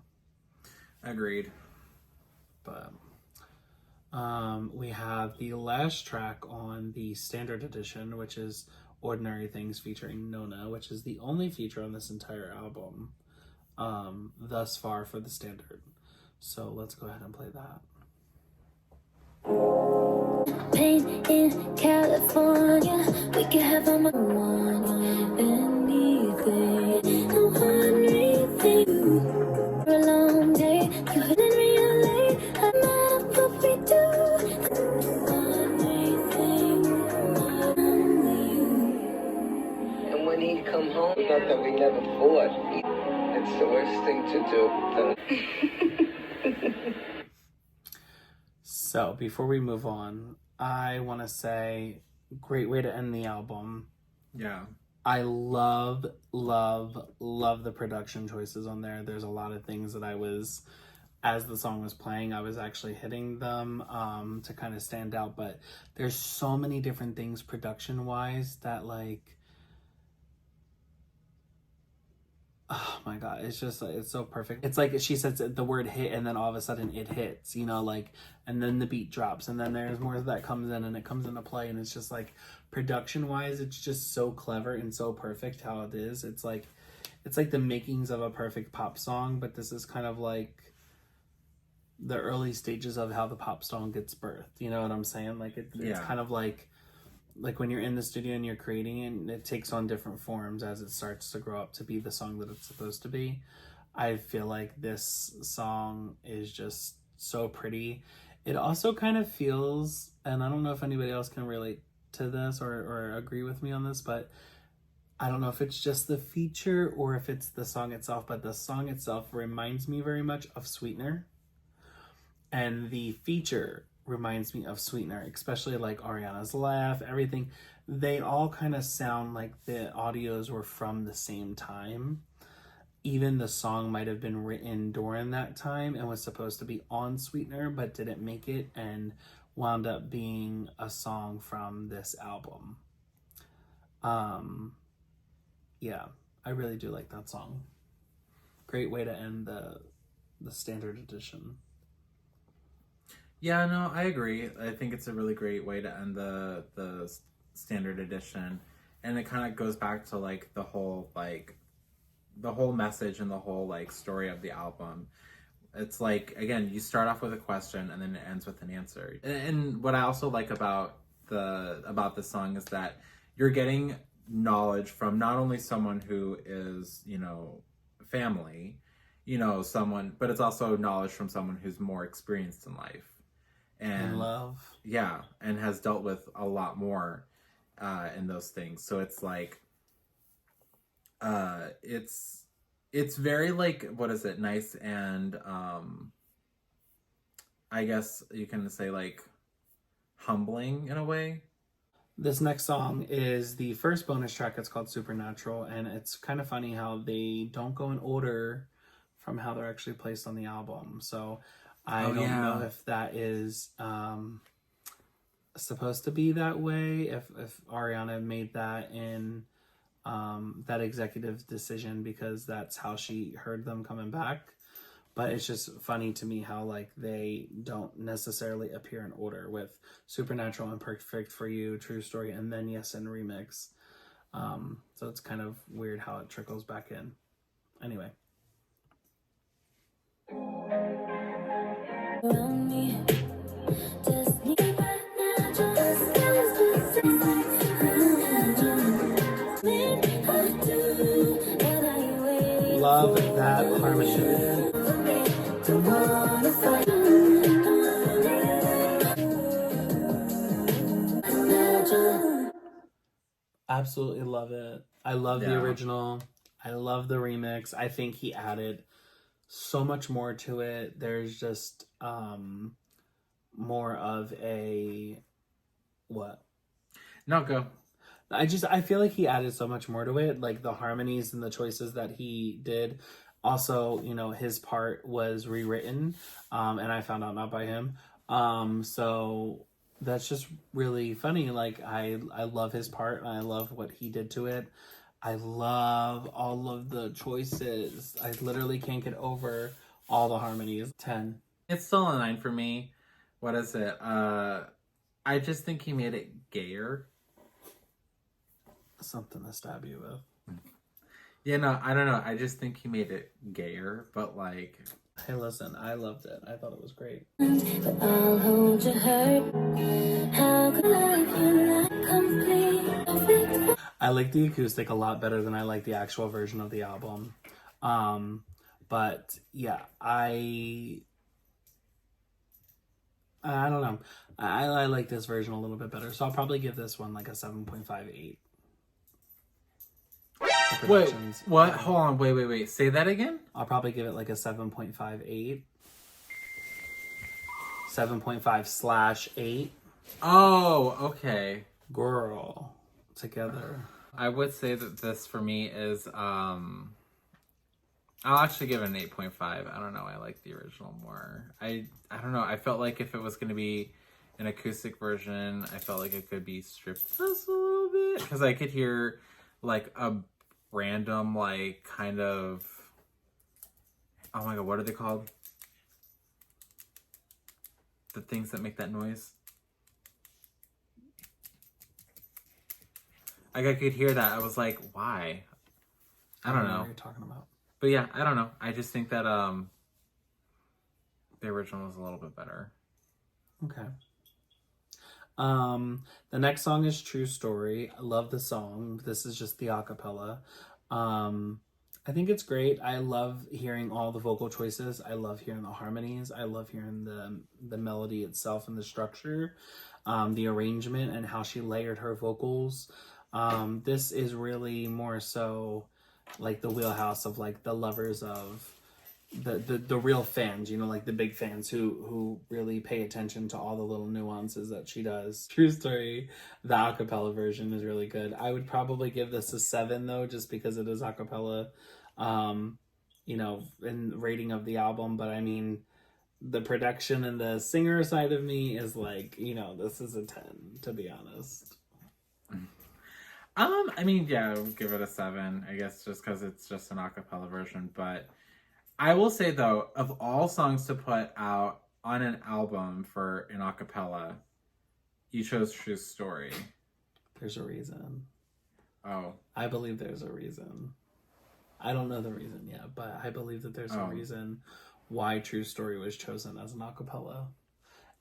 Agreed. But we have the last track on the standard edition, which is Ordinary Things featuring Nona, which is the only feature on this entire album thus far for the standard. So let's go ahead and play that. Pain in California, we can have a one anything, no anything. For a long day, you couldn't relate. I'm out of what we do. Anything, only you. And when he'd come home, not that we never fought. It's the worst thing to do. So before we move on, I want to say, great way to end the album. Yeah. I love the production choices on there. There's a lot of things that as the song was playing, I was actually hitting them to kind of stand out. But there's so many different things production-wise that like, oh my God, it's just, it's so perfect. It's like she says the word hit and then all of a sudden it hits, and then the beat drops and then there's more that comes in and it comes into play. And it's just like, production wise, it's just so clever and so perfect how it is. It's like the makings of a perfect pop song, but this is kind of like the early stages of how the pop song gets birthed. You know what I'm saying? Like it's kind of like when you're in the studio and you're creating it, and it takes on different forms as it starts to grow up to be the song that it's supposed to be. I feel like this song is just so pretty. It also kind of feels, and I don't know if anybody else can relate to this or agree with me on this, but I don't know if it's just the feature or if it's the song itself, but the song itself reminds me very much of Sweetener. And the feature reminds me of Sweetener, especially like Ariana's laugh, everything. They all kind of sound like the audios were from the same time. Even the song might have been written during that time and was supposed to be on Sweetener, but didn't make it and wound up being a song from this album. Yeah, I really do like that song. Great way to end the standard edition. Yeah, no, I agree. I think it's a really great way to end the standard edition, and it kind of goes back to like the whole message and the whole like story of the album. It's like, again, you start off with a question and then it ends with an answer. And what I also like about this song is that you're getting knowledge from not only someone who is, family, someone, but it's also knowledge from someone who's more experienced in life. And love. Yeah, and has dealt with a lot more in those things. So it's like, it's very like, what is it, nice and I guess you can say like humbling in a way. This next song is the first bonus track. It's called Supernatural, and it's kind of funny how they don't go in order from how they're actually placed on the album. So I don't know if that is supposed to be that way, if Ariana made that in that executive decision because that's how she heard them coming back. But it's just funny to me how like they don't necessarily appear in order with Supernatural and Perfect for You, True Story, and then Yes and Remix. So it's kind of weird how it trickles back in. Anyway. Love that harmony. Absolutely love it. I love the original. I love the remix. I think he added so much more to it. There's just more of a what? No, go. I feel like he added so much more to it, like the harmonies and the choices that he did. Also, you know, his part was rewritten, and I found out not by him. So that's just really funny. Like I love his part and I love what he did to it. I love all of the choices. I literally can't get over all the harmonies. 10. It's still a 9 for me. What is it? I just think he made it gayer. Something to stab you with. Yeah, no, I don't know. I just think he made it gayer, but like... Hey, listen, I loved it. I thought it was great. But I'll hold your hurt. How could I leave you not complete? I like the acoustic a lot better than I like the actual version of the album. But yeah, I don't know. I like this version a little bit better. So I'll probably give this one like a 7.58. Wait, what? Hold on. Wait. Say that again? I'll probably give it like a 7.58. 7.5/8. Oh, okay. Girl. Together. I would say that this for me is, I'll actually give it an 8.5. I don't know. I like the original more. I don't know. I felt like if it was going to be an acoustic version, I felt like it could be stripped just a little bit. Because I could hear like a random, like, kind of, oh my god, what are they called? The things that make that noise? Like, I could hear that. I was like, why? I don't know what you're talking about. But yeah, I don't know. I just think that the original was a little bit better. Okay. The next song is True Story. I love the song. This is just the acapella. I think it's great. I love hearing all the vocal choices. I love hearing the harmonies. I love hearing the melody itself and the structure, the arrangement and how she layered her vocals. This is really more so like the wheelhouse of like the lovers of the real fans, you know, like the big fans who really pay attention to all the little nuances that she does. True Story, the acapella version is really good. I would probably give this a 7 though, just because it is acapella, you know, in rating of the album. But I mean, the production and the singer side of me is like, you know, this is a 10, to be honest. I mean, yeah, I would give it a 7, I guess, just because it's just an acapella version. But I will say, though, of all songs to put out on an album for an acapella, you chose True Story. There's a reason. Oh. I believe there's a reason. I don't know the reason yet, but I believe that there's a reason why True Story was chosen as an acapella.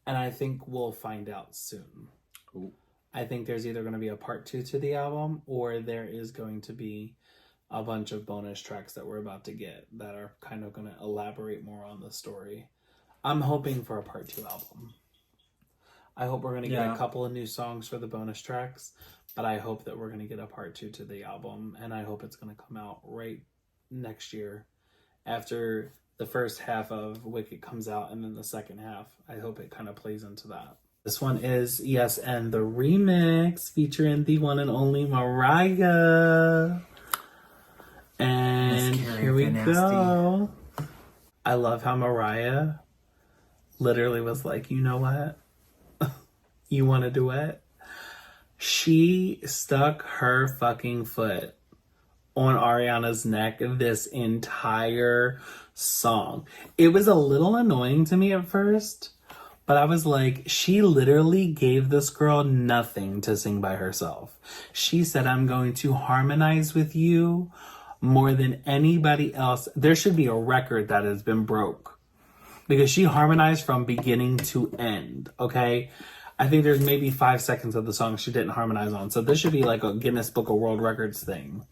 And I think we'll find out soon. Ooh. I think there's either going to be a part 2 to the album, or there is going to be a bunch of bonus tracks that we're about to get that are kind of going to elaborate more on the story. I'm hoping for a part 2 album. I hope we're going to get a couple of new songs for the bonus tracks, but I hope that we're going to get a part 2 to the album, and I hope it's going to come out right next year after the first half of Wicked comes out and then the second half. I hope it kind of plays into that. This one is Yes and the Remix featuring the one and only Mariah. And here we go. I love how Mariah literally was like, you know what? You want a duet? She stuck her fucking foot on Ariana's neck this entire song. It was a little annoying to me at first, but I was like, she literally gave this girl nothing to sing by herself. She said, I'm going to harmonize with you more than anybody else. There should be a record that has been broke because she harmonized from beginning to end, okay? I think there's maybe 5 seconds of the song she didn't harmonize on. So this should be like a Guinness Book of World Records thing.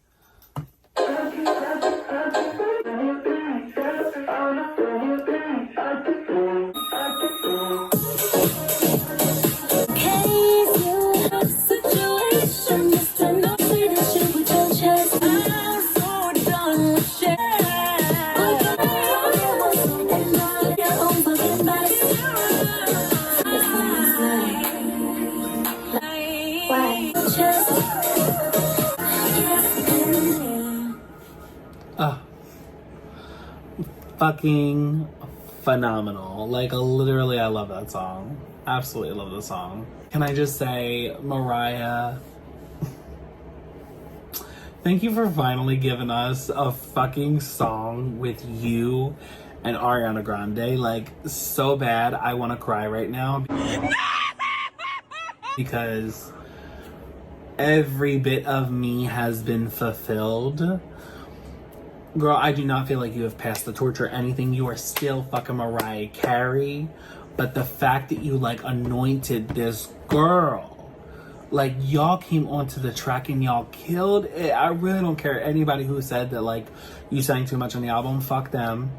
Fucking phenomenal. Like, literally, I love that song. Absolutely love the song. Can I just say, Mariah, thank you for finally giving us a fucking song with you and Ariana Grande. Like, so bad, I want to cry right now. Because every bit of me has been fulfilled. Girl, I do not feel like you have passed the torch or anything. You are still fucking Mariah Carey. But the fact that you, like, anointed this girl. Like, y'all came onto the track and y'all killed it. I really don't care anybody who said that, like, you sang too much on the album. Fuck them.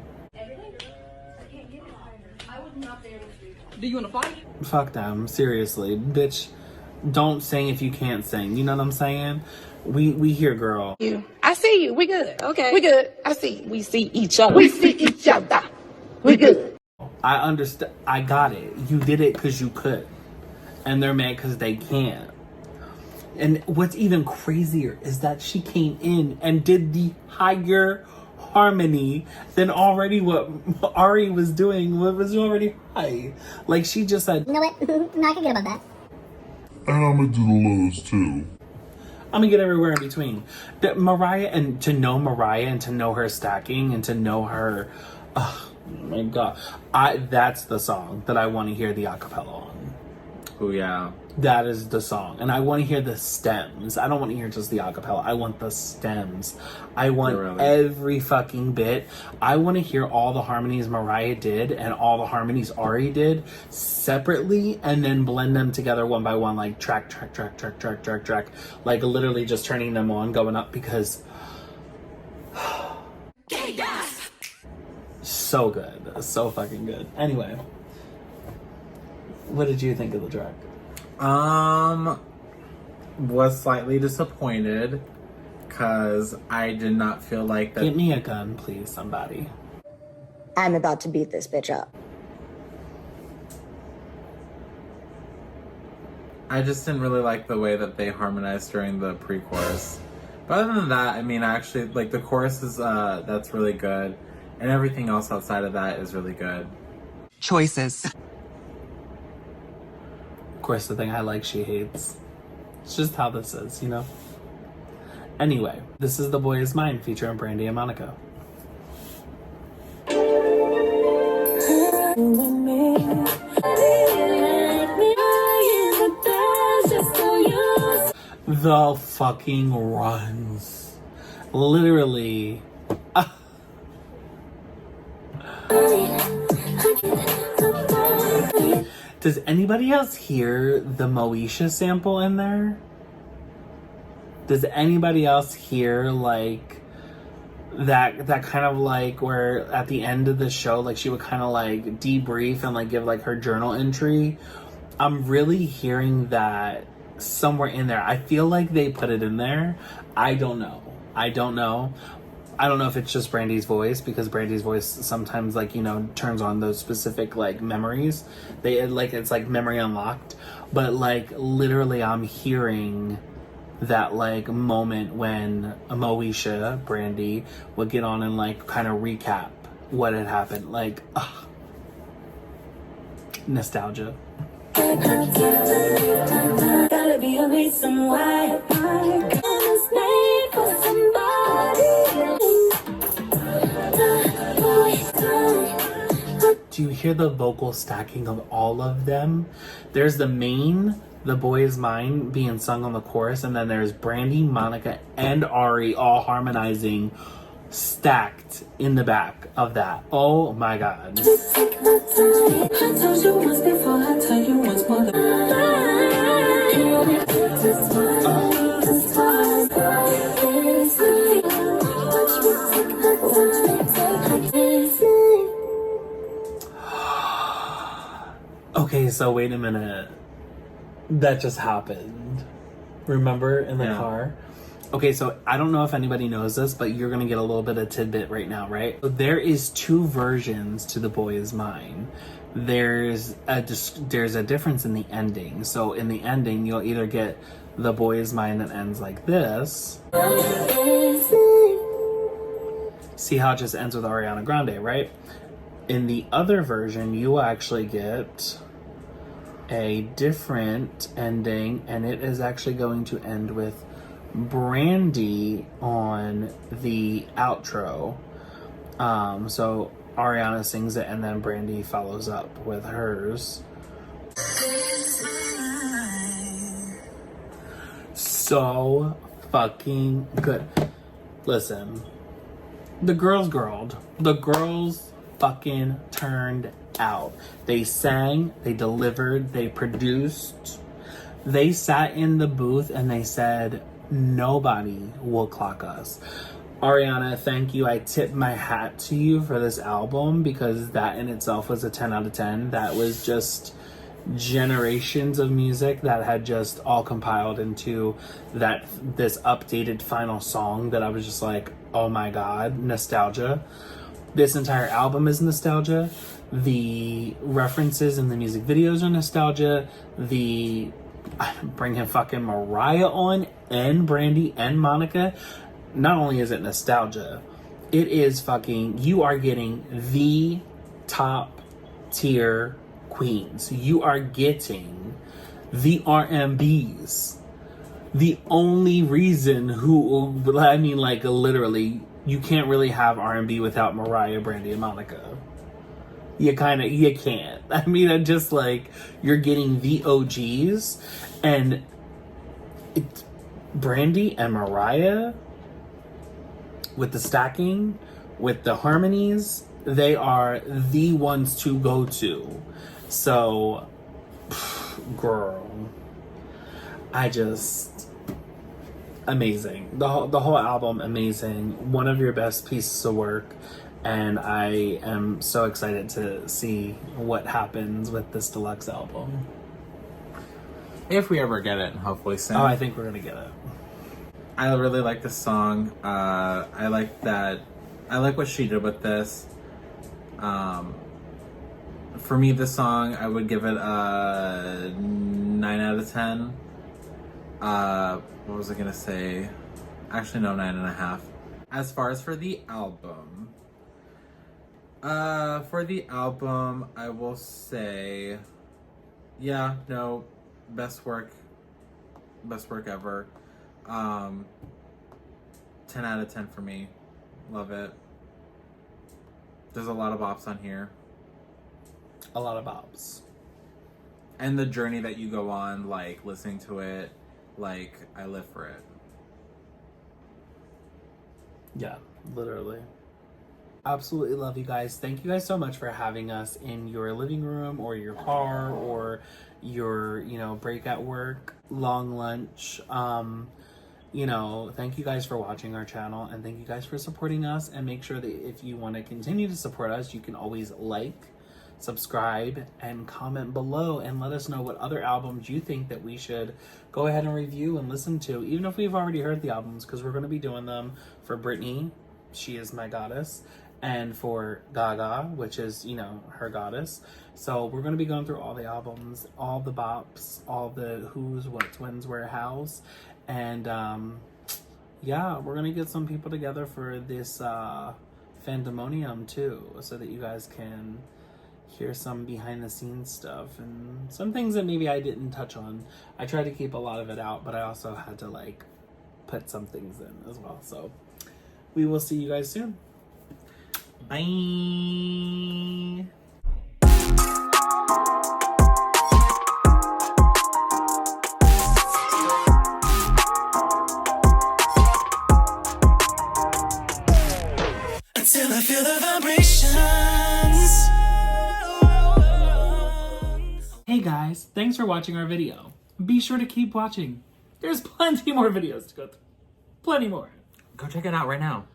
Do you want to fight? Fuck them. Seriously. Bitch, don't sing if you can't sing. You know what I'm saying? We here, girl. I see you. We good. Okay. We good. I see. We see each other. We see each other. We good. I understand. I got it. You did it because you could. And they're mad because they can't. And what's even crazier is that she came in and did the higher harmony than already what Ari was doing. What was already high. Like, she just said, You know what? I'm not gonna get about that. And I'm gonna do the lows too. I'm gonna get everywhere in between. That Mariah, and to know Mariah and to know her stacking and to know her, oh my god, that's the song that I want to hear the acapella on. Oh yeah, that is the song, and I want to hear the stems. I don't want to hear just the acapella. I want the stems. I want every fucking bit. I want to hear all the harmonies Mariah did and all the harmonies Ari did separately, and then blend them together one by one, like track, like literally just turning them on, going up, because so good, so fucking good. Anyway, what did you think of the track? Was slightly disappointed because I did not feel like that. Get me a gun, please, somebody. I'm about to beat this bitch up. I just didn't really like the way that they harmonized during the pre-chorus. But other than that, I mean, I actually, like, the chorus is, that's really good. And everything else outside of that is really good. Choices. Of course, the thing I like, she hates. It's just how this is, you know? Anyway, this is The Boy Is Mine featuring Brandy and Monica. The fucking runs. Literally. Does anybody else hear the Moesha sample in there? Does anybody else hear, like, that kind of, like, where at the end of the show, like, she would kind of, like, debrief and, like, give, like, her journal entry? I'm really hearing that somewhere in there. I feel like they put it in there. I don't know. I don't know if it's just Brandy's voice, because Brandy's voice sometimes, like, you know, turns on those specific, like, memories. It's like memory unlocked. But, like, literally I'm hearing that, like, moment when Moesha, Brandy, would get on and, like, kind of recap what had happened. Like, ugh. Nostalgia. Gotta be a reason why I was made for somebody. Do you hear the vocal stacking of all of them? There's the main, The Boy Is Mine, being sung on the chorus, and then there's Brandy, Monica, and Ari all harmonizing, stacked in the back of that. Oh my god. Just take my time. I told you once before, I tell you once more. Okay, so wait a minute. That just happened. Remember in the car? Okay, so I don't know if anybody knows this, but you're gonna get a little bit of tidbit right now, right? So there is two versions to The Boy Is Mine. There's a difference in the ending. So in the ending, you'll either get The Boy Is Mine that ends like this. See how it just ends with Ariana Grande, right? In the other version, you will actually get a different ending, and it is actually going to end with Brandy on the outro. So Ariana sings it, and then Brandy follows up with hers. So fucking good. Listen, the girls girled. The girls fucking turned out. They sang, they delivered, they produced. They sat in the booth and they said, nobody will clock us. Ariana, thank you. I tip my hat to you for this album, because that in itself was a 10 out of 10. That was just generations of music that had just all compiled into this updated final song that I was just like, oh my god, nostalgia. This entire album is nostalgia. The references in the music videos are nostalgia. The bringing fucking Mariah on, and Brandy and Monica. Not only is it nostalgia, it is fucking, you are getting the top tier queens. You are getting the R&Bs. The only reason like literally, you can't really have R&B without Mariah, Brandy, and Monica. You can't. I mean, I'm just like, you're getting the OGs, and Brandy and Mariah, with the stacking, with the harmonies, they are the ones to go to. So, girl, amazing. The whole album, amazing. One of your best pieces of work. And I am so excited to see what happens with this deluxe album. If we ever get it, and hopefully soon. Oh, I think we're gonna get it. I really like this song. I like what she did with this. For me, this song, I would give it a 9 out of 10. What was I gonna say? Actually, no, 9.5. As far as for the album, I will say, yeah, no, best work ever. 10 out of 10 for me. Love it. There's a lot of bops on here. A lot of bops. And the journey that you go on, like, listening to it, like, I live for it. Yeah, literally. Absolutely love you guys. Thank you guys so much for having us in your living room or your car or your, break at work, long lunch. Thank you guys for watching our channel, and thank you guys for supporting us. And make sure that if you want to continue to support us, you can always like, subscribe, and comment below, and let us know what other albums you think that we should go ahead and review and listen to, even if we've already heard the albums, because we're going to be doing them for Britney, she is my goddess, and for Gaga, which is, you know, her goddess. So we're going to be going through all the albums, all the bops, all the who's, what's, when's, where, how's. And yeah, we're going to get some people together for this Fandomonium too, so that you guys can hear some behind the scenes stuff and some things that maybe I didn't touch on. I tried to keep a lot of it out, but I also had to like put some things in as well. So we will see you guys soon. Bye. Until I feel the vibrations. Hey guys, thanks for watching our video. Be sure to keep watching. There's plenty more videos to go through. Plenty more. Go check it out right now.